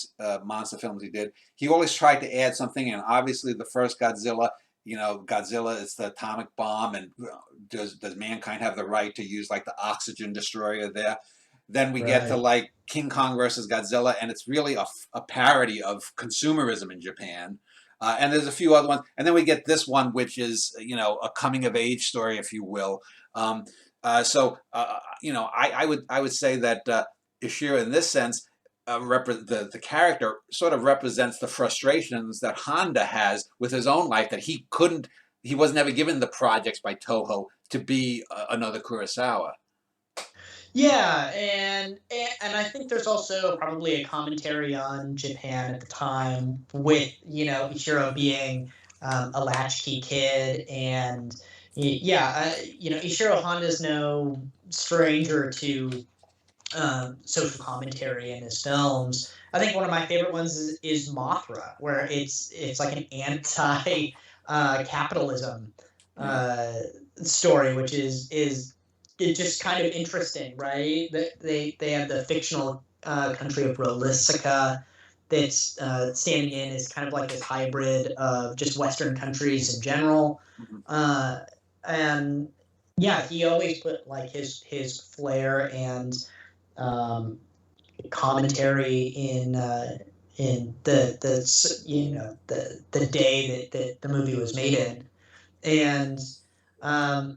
Speaker 1: monster films he did, he always tried to add something in. Obviously, the first Godzilla, Godzilla is the atomic bomb, and does mankind have the right to use like the oxygen destroyer there? Then we get to
Speaker 2: Right.
Speaker 1: like King Kong versus Godzilla, and it's really a parody of consumerism in Japan. And there's a few other ones, and then we get this one, which is a coming of age story, if you will. Um, I would say that Ishiro, in this sense, the character sort of represents the frustrations that Honda has with his own life, that he was never given the projects by Toho to be another Kurosawa.
Speaker 2: Yeah, and I think there's also probably a commentary on Japan at the time, with Ichiro being a latchkey kid. And yeah, Ichiro Honda's no stranger to social commentary in his films. I think one of my favorite ones is Mothra, where it's like an anti capitalism
Speaker 1: Yeah.
Speaker 2: uh, story, which is it's just kind of interesting, right? That they have the fictional country of Rolisica that's standing in as kind of like this hybrid of just Western countries in general.
Speaker 1: Mhm.
Speaker 2: Uh, and yeah, he always put like his flair and um, commentary in the day that the movie was made in. And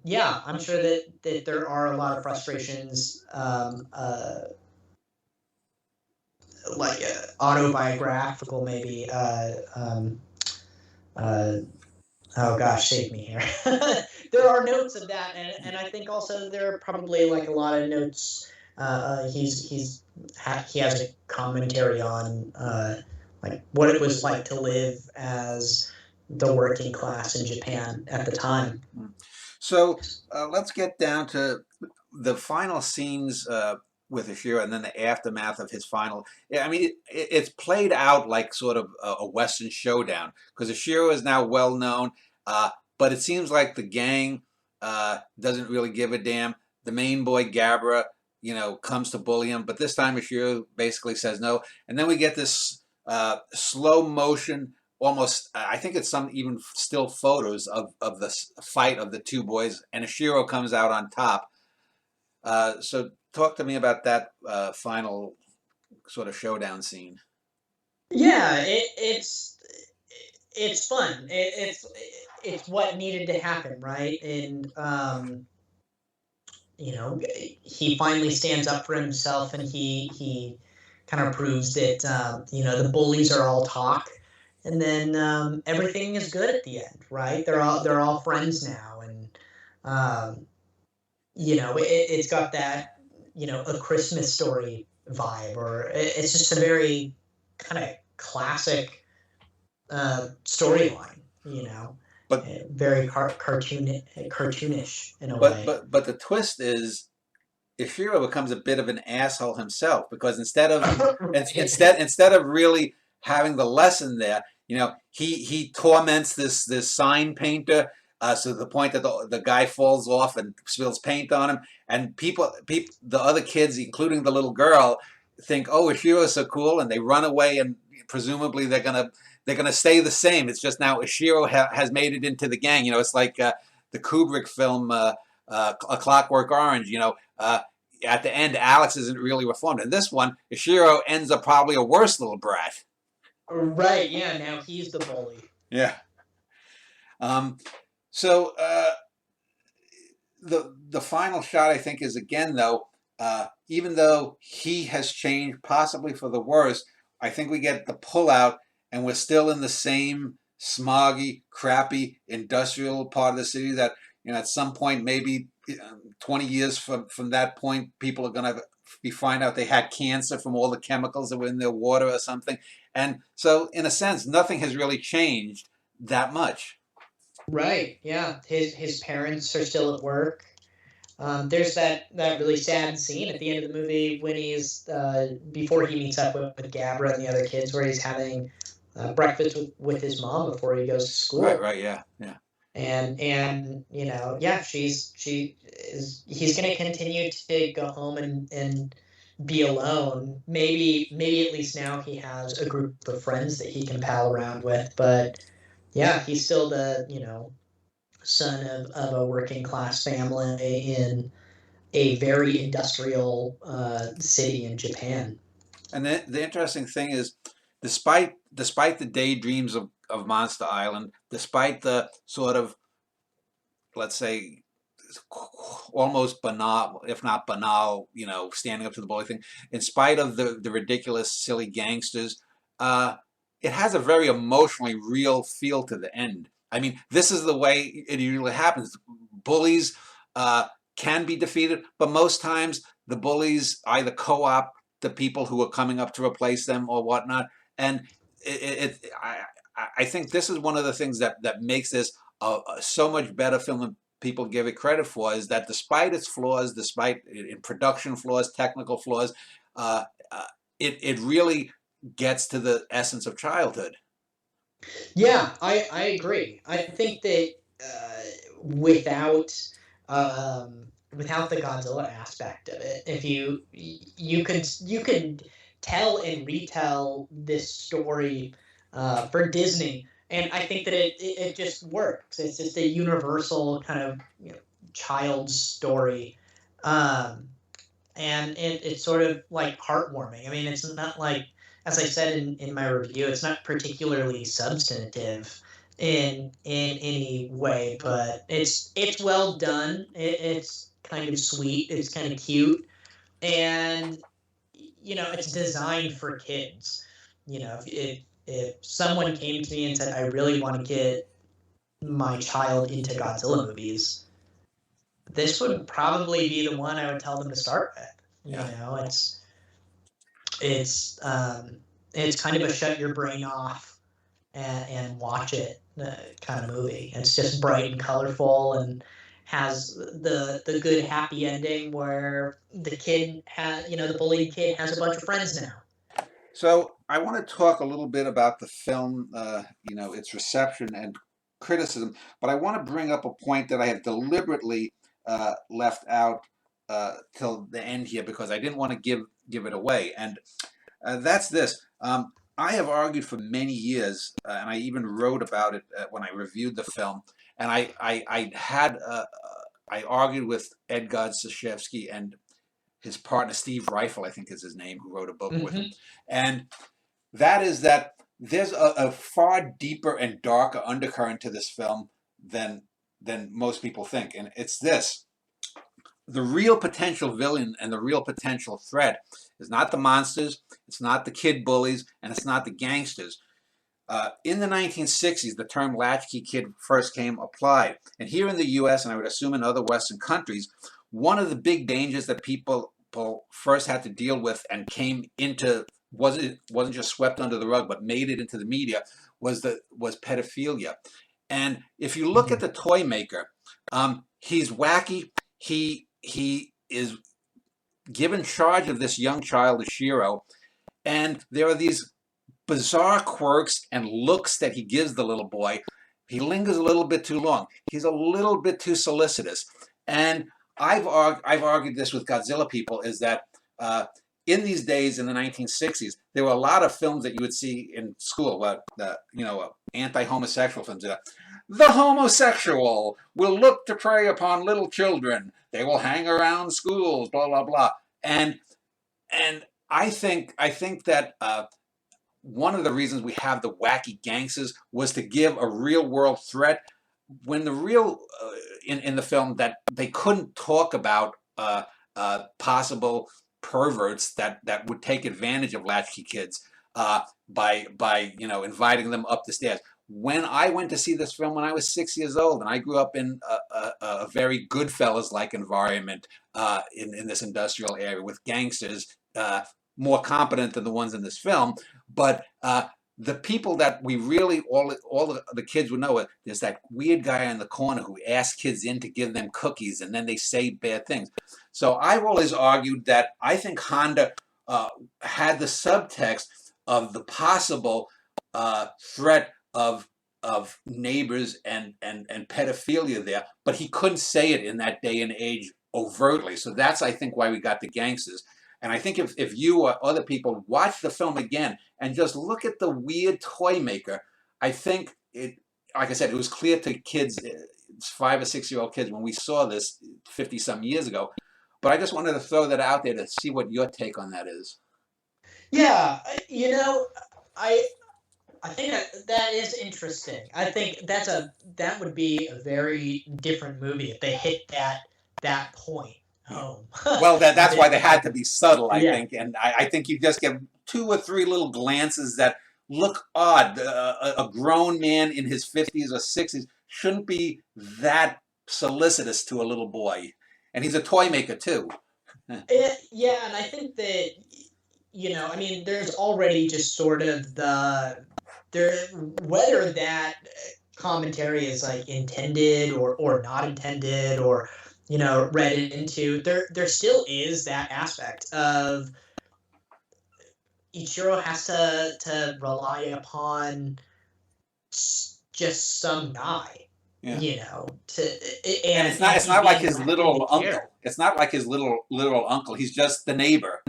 Speaker 2: yeah, I'm sure that there are a lot of frustrations, like autobiographical, maybe. Uh, oh gosh, save me here. There are notes of that, and I think also there are probably like a lot of notes. He has a commentary on like what it was like to live as the working class in Japan at the time.
Speaker 1: So let's get down to the final scenes with Ashira, and then the aftermath of his final. Yeah, I mean, it's played out like sort of a Western showdown, because Ashira is now well known, but it seems like the gang doesn't really give a damn. The main boy Gabra, comes to bully him, but this time Ashira basically says no, and then we get this slow motion, almost I think it's some even still photos of the fight of the two boys, and Ashiro comes out on top. So talk to me about that final sort of showdown scene.
Speaker 2: Yeah, it's fun. It's what needed to happen, right? And he finally stands up for himself, and he kind of proves that the bullies are all talk, and then everything is good at the end, right? They're all friends now. And um, it's got that a Christmas Story vibe, or it's just a very kind of classic storyline,
Speaker 1: But
Speaker 2: very cartoonish in a
Speaker 1: but
Speaker 2: way.
Speaker 1: but but the twist is Ishiro becomes a bit of an asshole himself, because instead of instead of really having the lesson there, he torments this sign painter, to the point that the guy falls off and spills paint on him, and the other kids, including the little girl, think, oh, Ishiro's so cool, and they run away, and presumably they're gonna stay the same. It's just now Ishiro has made it into the gang. It's like the Kubrick film A Clockwork Orange. At the end, Alex isn't really reformed. In this one, Ishiro ends up probably a worse little brat.
Speaker 2: Right, yeah, now he's the bully.
Speaker 1: Yeah. Um, so the final shot, I think, is again though, even though he has changed possibly for the worse, I think we get the pullout, and we're still in the same smoggy, crappy industrial part of the city that at some point, maybe 20 years from that point, people are going to find out they had cancer from all the chemicals that were in their water or something. And so, in a sense, nothing has really changed that much.
Speaker 2: Right, yeah. His parents are still at work. There's that really sad scene at the end of the movie when he's before he meets up with Gabra and the other kids, where he's having breakfast with his mom before he goes to school.
Speaker 1: Right, yeah, yeah.
Speaker 2: And yeah, he's going to continue to go home and be alone. Maybe at least now he has a group of friends that he can pal around with. But yeah, he's still the son of a working class family in a very industrial city in Japan.
Speaker 1: And the interesting thing is, despite the daydreams of Monster Island, despite the sort of, let's say, almost banal, if not banal, standing up to the bully thing, in spite of the ridiculous, silly gangsters, it has a very emotionally real feel to the end. I mean, this is the way it usually happens. Bullies can be defeated, but most times the bullies either co-opt the people who are coming up to replace them or whatnot. And I think this is one of the things that makes this so much better film than people give it credit for, is that despite its flaws, despite in production flaws, technical flaws, it really gets to the essence of childhood.
Speaker 2: Yeah, I agree. I think that without without the Godzilla aspect of it, if you could tell and retell this story for Disney, and I think that it just works. It's just a universal kind of child story, and it's sort of like heartwarming. I mean, it's not like, as I said in my review, it's not particularly substantive in any way, but it's well done. It's kind of sweet. It's kind of cute, and it's designed for kids. If someone came to me and said, I really want to get my child into Godzilla movies, this would probably be the one I would tell them to start with.
Speaker 1: Yeah.
Speaker 2: It's kind of a shut your brain off and watch it kind of movie. It's just bright and colorful and has the good happy ending where the kid the bullied kid has a bunch of friends now.
Speaker 1: So I want to talk a little bit about the film, its reception and criticism, but I want to bring up a point that I have deliberately left out till the end here because I didn't want to give it away, and that's this. I have argued for many years, and I even wrote about it when I reviewed the film, and I argued with Edgar Zashevsky and his partner Steve Reifel, I think is his name, who wrote a book with him, and that is that there's a far deeper and darker undercurrent to this film than most people think, and it's this: the real potential villain and the real potential threat is not the monsters, it's not the kid bullies, and it's not the gangsters. In the 1960s, the term latchkey kid first came applied. And here in the US, and I would assume in other Western countries, one of the big dangers that people first had to deal with and came into, wasn't just swept under the rug, but made it into the media, was pedophilia. And if you look at the toy maker, he's wacky. He is given charge of this young child, Ishiro, and there are these bizarre quirks and looks that he gives the little boy. He lingers a little bit too long. He's a little bit too solicitous. And I've argued this with Godzilla people, is that in these days in the 1960s, there were a lot of films that you would see in school, anti-homosexual films. The homosexual will look to prey upon little children. They will hang around schools, blah blah blah. And I think that one of the reasons we have the wacky gangsters was to give a real world threat when the real in the film that they couldn't talk about possible perverts that would take advantage of latchkey kids by inviting them up the stairs. When I went to see this film when I was 6 years old, and I grew up in a very Goodfellas-like environment in this industrial area with gangsters more competent than the ones in this film, but the people that we really, all the kids would know, there's that weird guy in the corner who asks kids in to give them cookies, and then they say bad things. So I've always argued that I think Honda had the subtext of the possible threat of neighbors and pedophilia there, but he couldn't say it in that day and age overtly. So that's, I think, why we got the gangsters. And I think if you or other people watch the film again and just look at the weird toy maker, I think it, like I said, it was clear to kids, 5 or 6 year old kids, when we saw this 50-some years ago. But I just wanted to throw that out there to see what your take on that is.
Speaker 2: Yeah, I think that is interesting. I think that would be a very different movie if they hit that point home.
Speaker 1: Well, that's why they had to be subtle, I
Speaker 2: Yeah.
Speaker 1: think. And I think you just get 2 or 3 little glances that look odd. A grown man in his 50s or 60s shouldn't be that solicitous to a little boy. And he's a toy maker, too.
Speaker 2: Yeah, and I think that I mean, there's already just sort of whether that commentary is like intended or not intended or read into, there still is that aspect of Ichiro has to rely upon just some guy.
Speaker 1: Yeah.
Speaker 2: And
Speaker 1: it's not like his little uncle. It's not like his little uncle. He's just the neighbor.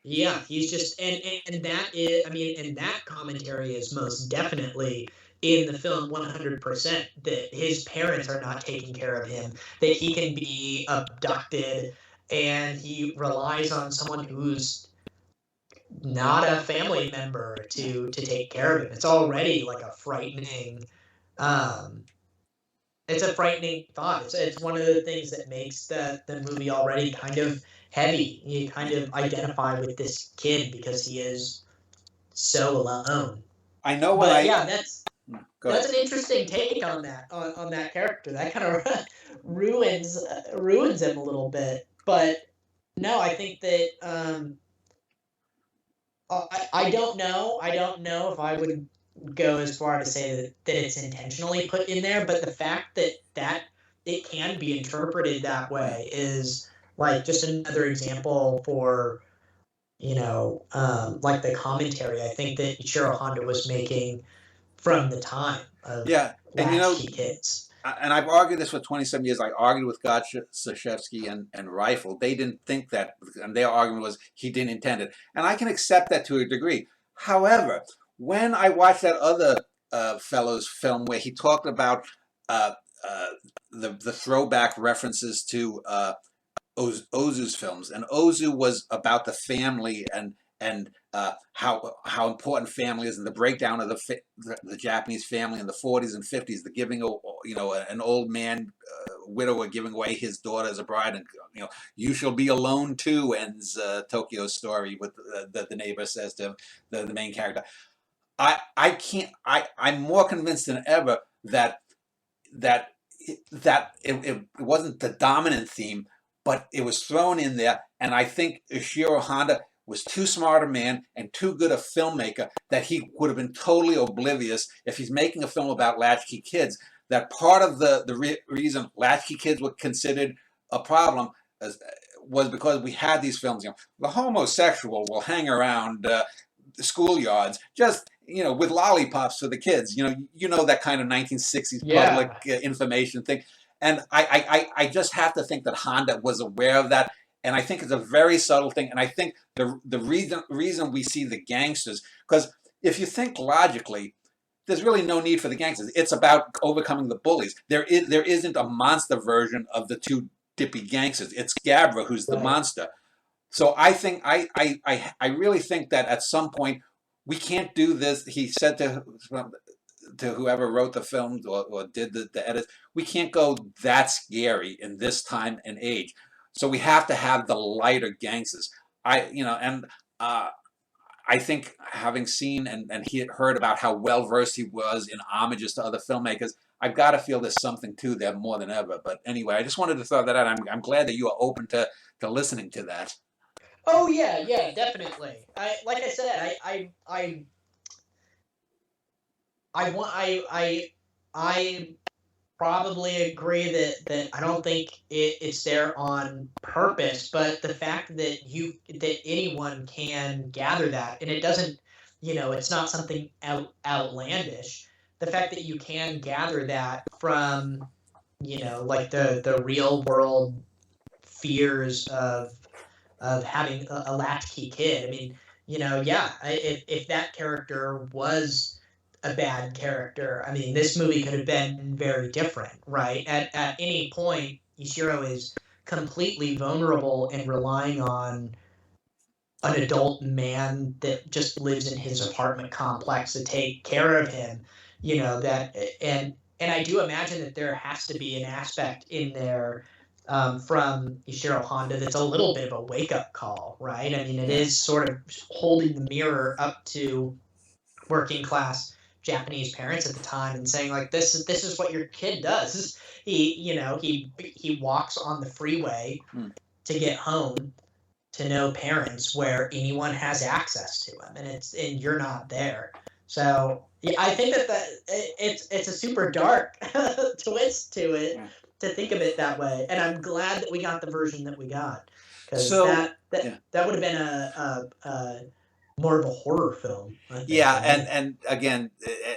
Speaker 2: Yeah, he's just and that is, I mean, and that commentary is most definitely in the film 100%, that his parents are not taking care of him, that he can be abducted, and he relies on someone who's not a family member to take care of him. It's already like a frightening it's a frightening thought. It's one of the things that makes the movie already kind of heavy. You kind of identify with this kid because he is so alone.
Speaker 1: I know
Speaker 2: but that's an interesting take on that character. That kind of ruins him a little bit. But no, I think that I don't know. I don't know if I would go as far to say that it's intentionally put in there, but the fact that it can be interpreted that way is like just another example for like the commentary I think that Ichiro Honda was making from the time of latchkey kids.
Speaker 1: And I've argued this for 27 years. I argued with Godzilla and Rifle. They didn't think that, and their argument was he didn't intend it. And I can accept that to a degree. However, when I watched that other fellow's film where he talked about the throwback references to Ozu's films, and Ozu was about the family and how important family is, and the breakdown of the Japanese family in the 40s and 50s, the giving an old man widower giving away his daughter as a bride, and you shall be alone too ends Tokyo's story with the neighbor says to the main character. I'm more convinced than ever that it wasn't the dominant theme, but it was thrown in there, and I think Ichiro Honda was too smart a man and too good a filmmaker that he would have been totally oblivious if he's making a film about latchkey kids, that part of the reason latchkey kids were considered a problem was because we had these films. The homosexual will hang around schoolyards just with lollipops for the kids. That kind of 1960s public information thing. And I just have to think that Honda was aware of that. and I think it's a very subtle thing. And I think the reason we see the gangsters, because if you think logically, there's really no need for the gangsters. It's about overcoming the bullies. There isn't a monster version of the two dippy gangsters. It's Gabra who's the
Speaker 2: Right.
Speaker 1: monster. So I think I really think that at some point we can't do this. He said to whoever wrote the film or did the edits, we can't go that scary in this time and age. So we have to have the lighter gangsters. And uh, I think having seen and he heard about how well versed he was in homages to other filmmakers, I've got to feel there's something to there more than ever. But anyway, I just wanted to throw that out. I'm glad that you are open to listening to that.
Speaker 2: Oh yeah, yeah, definitely. Like I said, I want I probably agree that I don't think it's there on purpose, but the fact that anyone can gather that, and it doesn't, it's not something outlandish. The fact that you can gather that from, like the real world fears of having a latchkey kid. I mean, yeah, if that character was a bad character, I mean, this movie could have been very different, right? At any point, Ishiro is completely vulnerable and relying on an adult man that just lives in his apartment complex to take care of him. That and I do imagine that there has to be an aspect in there from Ishiro Honda that's a little bit of a wake up call, right? I mean, it
Speaker 1: Yeah.
Speaker 2: is sort of holding the mirror up to working class Japanese parents at the time and saying like, this is what your kid does. He walks on the freeway to get home to no parents where anyone has access to him, and you're not there. So yeah, I think it's a super dark twist to it to think of it that way, and I'm glad that we got the version that we got, because
Speaker 1: So
Speaker 2: that would have been a more of a horror film, I think,
Speaker 1: yeah,
Speaker 2: for
Speaker 1: and
Speaker 2: me.
Speaker 1: again,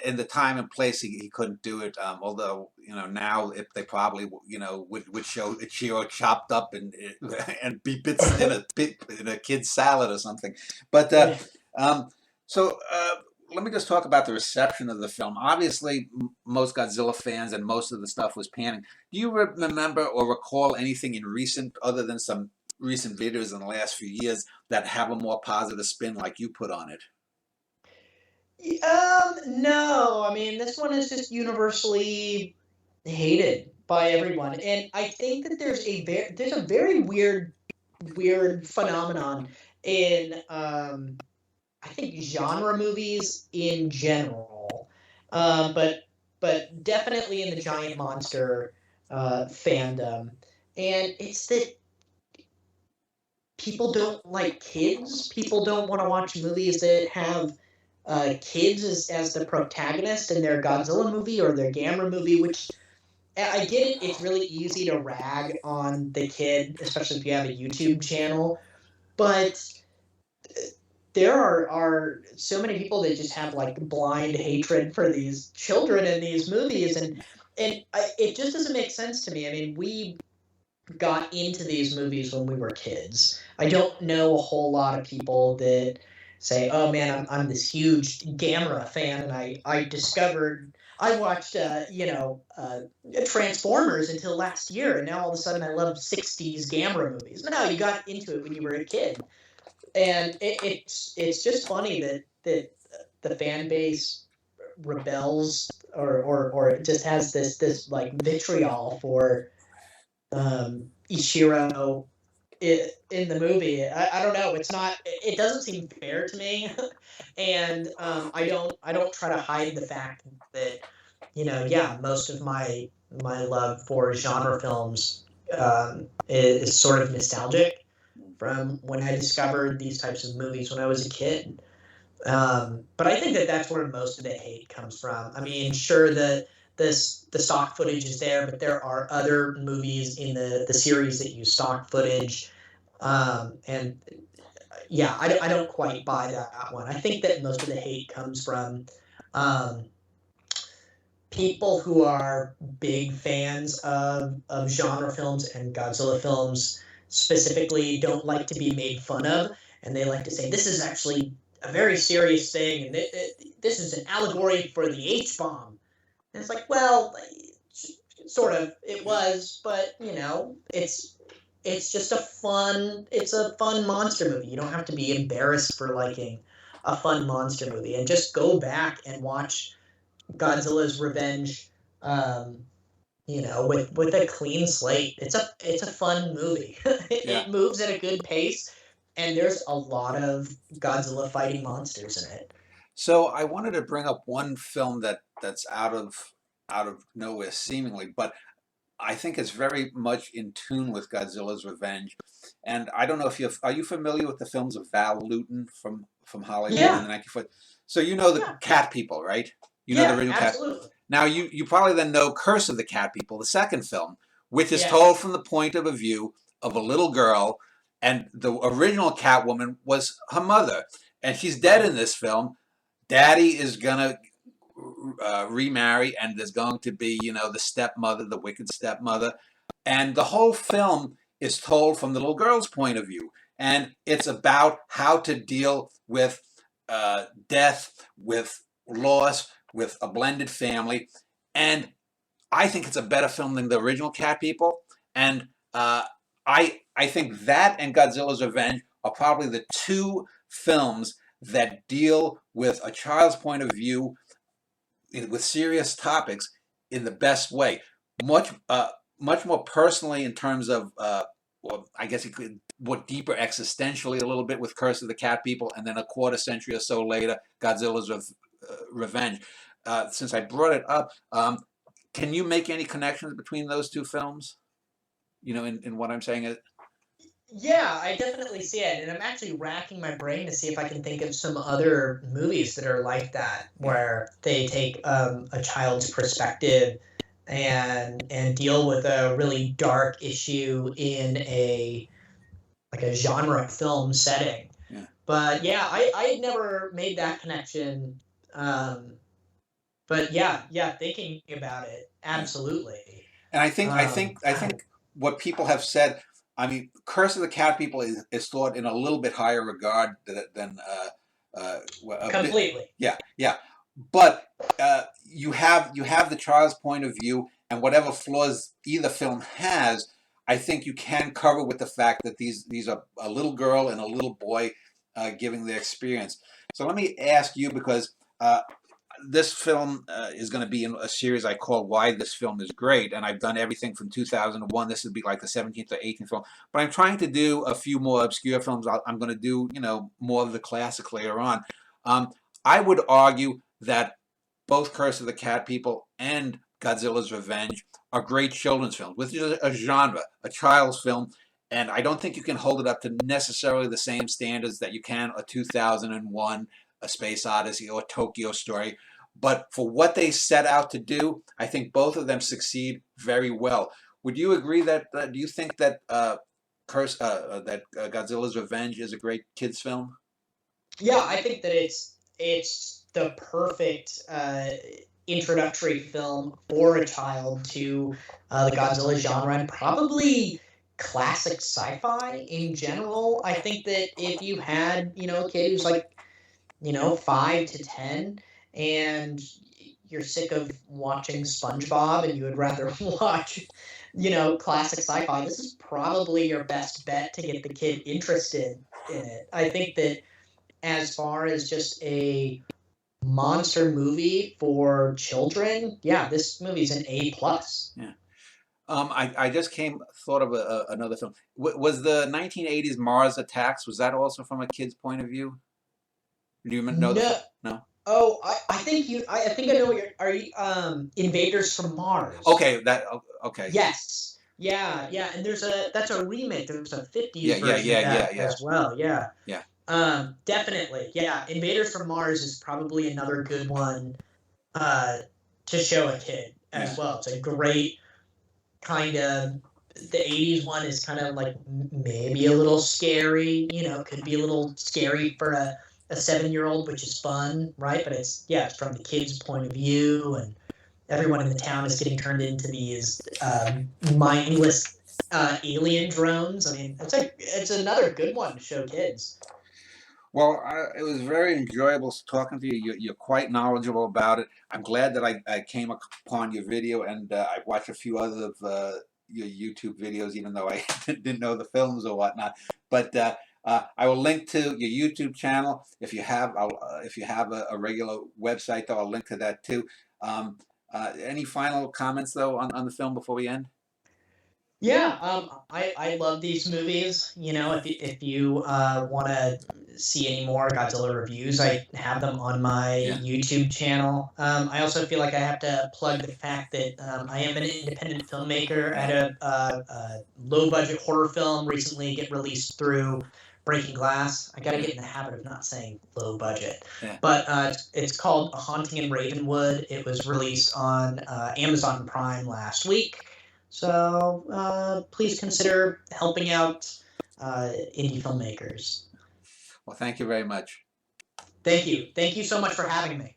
Speaker 1: in the time and place, he couldn't do it. Although now if they probably would show Ichiro chopped up and be bits in a kid's salad or something. But
Speaker 2: Yeah.
Speaker 1: um, so let me just talk about the reception of the film. Obviously, most Godzilla fans and most of the stuff was panning. Do you remember or recall anything in recent, other than some recent videos in the last few years, that have a more positive spin like you put on it?
Speaker 2: No, I mean, this one is just universally hated by everyone, and I think that there's a very weird phenomenon in I think genre movies in general, but definitely in the giant monster fandom, and it's that people don't like kids. People don't want to watch movies that have kids as the protagonist in their Godzilla movie or their Gamera movie, which I get it. It's really easy to rag on the kid, especially if you have a YouTube channel. But there are so many people that just have like blind hatred for these children in these movies, and it just doesn't make sense to me. I mean, we got into these movies when we were kids. I don't know a whole lot of people that say, "Oh man, I'm this huge Gamera fan, and I watched Transformers until last year, and now all of a sudden I love '60s Gamera movies." No, you got into it when you were a kid, and it's just funny that the fan base rebels or it just has this like vitriol for Ishiro in the movie. I don't know. It's not. It doesn't seem fair to me, and I don't try to hide the fact that yeah, most of my love for genre films is sort of nostalgic from when I discovered these types of movies when I was a kid. But I think that that's where most of the hate comes from. I mean, sure, the stock footage is there, but there are other movies in the series that use stock footage, and yeah, I don't quite buy that one. I think that most of the hate comes from um, people who are big fans of genre films and Godzilla films specifically don't like to be made fun of, and they like to say this is actually a very serious thing, and this is an allegory for the H bomb. And it's like, well, sort of, it was, but it's just it's a fun monster movie. You don't have to be embarrassed for liking a fun monster movie, and just go back and watch Godzilla's Revenge. With a clean slate. It's a fun movie.
Speaker 1: Yeah.
Speaker 2: It moves at a good pace, and there's a lot of Godzilla fighting monsters in it.
Speaker 1: So I wanted to bring up one film that's out of nowhere seemingly, but I think it's very much in tune with Godzilla's Revenge. And I don't know if are you familiar with the films of Val Lewton from Hollywood in
Speaker 2: Yeah,
Speaker 1: the 1940s? So you know the
Speaker 2: yeah,
Speaker 1: Cat People, right? You know the
Speaker 2: yeah,
Speaker 1: original Cat.
Speaker 2: absolutely.
Speaker 1: Now you probably then know Curse of the Cat People, the second film, which is told
Speaker 2: Yes.
Speaker 1: from the point of a view of a little girl, and the original Catwoman was her mother, and she's dead in this film. Daddy is gonna remarry, and there's going to be, the stepmother, the wicked stepmother, and the whole film is told from the little girl's point of view, and it's about how to deal with death, with loss, with a blended family, and I think it's a better film than the original Cat People, and I think that and Godzilla's Revenge are probably the two films that deal with a child's point of view with serious topics in the best way. Much much more personally in terms of well, I guess you could more deeper existentially a little bit with Curse of the Cat People, and then a quarter century or so later, Godzilla's Revenge. Since I brought it up, can you make any connections between those two films? In what I'm saying?
Speaker 2: Yeah, I definitely see it, and I'm actually racking my brain to see if I can think of some other movies that are like that,
Speaker 1: Yeah,
Speaker 2: where they take a child's perspective and deal with a really dark issue in a genre film setting.
Speaker 1: yeah,
Speaker 2: But yeah, I had never made that connection. Um, but yeah, thinking about it,
Speaker 1: yeah.
Speaker 2: absolutely.
Speaker 1: And I
Speaker 2: God,
Speaker 1: think what people have said. I mean, Curse of the Cat People is thought in a little bit higher regard than a bit,
Speaker 2: completely.
Speaker 1: yeah, yeah. But you have the child's point of view, and whatever flaws either film has, I think you can cover with the fact that these are a little girl and a little boy giving their experience. So let me ask you, because this film is going to be in a series I call Why This Film Is Great, and I've done everything from 2001. This would be like the 17th or 18th film, but I'm trying to do a few more obscure films. I'm going to do more of the classic later on. um, I would argue that both Curse of the Cat People and Godzilla's Revenge are great children's films, which is a genre, a child's film, and I don't think you can hold it up to necessarily the same standards that you can a 2001, A Space Odyssey, or Tokyo Story. But for what they set out to do, I think both of them succeed very well. Would you agree that? Do you think that Godzilla's Revenge is a great kids film?
Speaker 2: Yeah, I think that it's the perfect introductory film for a child to the Godzilla genre, and probably classic sci-fi in general. I think that if you had a kid who's like 5 to 10, and you're sick of watching SpongeBob and you would rather watch classic sci-fi, this is probably your best bet to get the kid interested in it. I think that as far as just a monster movie for children, yeah, this movie's an A+.
Speaker 1: Yeah. I just thought of another film. Was the 1980s Mars Attacks? Was that also from a kid's point of view? Do you know the
Speaker 2: No.
Speaker 1: film? No.
Speaker 2: Oh, I think I think I know what are you Invaders from Mars.
Speaker 1: Okay. Okay.
Speaker 2: Yes. Yeah, and that's a remake. There's a
Speaker 1: Yeah.
Speaker 2: 50s
Speaker 1: Yeah.
Speaker 2: version
Speaker 1: Yeah.
Speaker 2: of
Speaker 1: Yeah.
Speaker 2: that
Speaker 1: Yeah.
Speaker 2: as well. Yeah.
Speaker 1: Yeah.
Speaker 2: Definitely. Yeah, Invaders from Mars is probably another good one uh to show a kid as
Speaker 1: Yeah.
Speaker 2: well. It's a great kind of the 80s one is kind of like maybe a little scary, could be a little scary for a 7-year-old, which is fun, right? But it's from the kid's point of view, and everyone in the town is getting turned into these mindless Alien drones. I mean, it's another good one to show kids.
Speaker 1: Well, it was very enjoyable talking to you. You're quite knowledgeable about it. I'm glad that I came upon your video, and I watched a few other of your YouTube videos, even though I didn't know the films or whatnot. But I will link to your YouTube channel if you have. If you have a regular website, though, I'll link to that too. Any final comments though on the film before we end?
Speaker 2: Yeah, I love these movies. You know, if you want to see any more Godzilla reviews, I have them on my
Speaker 1: Yeah.
Speaker 2: YouTube channel. I also feel like I have to plug the fact that I am an independent filmmaker. I had a low budget horror film recently get released through Breaking Glass. I got to get in the habit of not saying low budget,
Speaker 1: Yeah.
Speaker 2: but it's called A Haunting in Ravenwood. It was released on Amazon Prime last week. So please consider helping out indie filmmakers.
Speaker 1: Well, thank you very much.
Speaker 2: Thank you. Thank you so much for having me.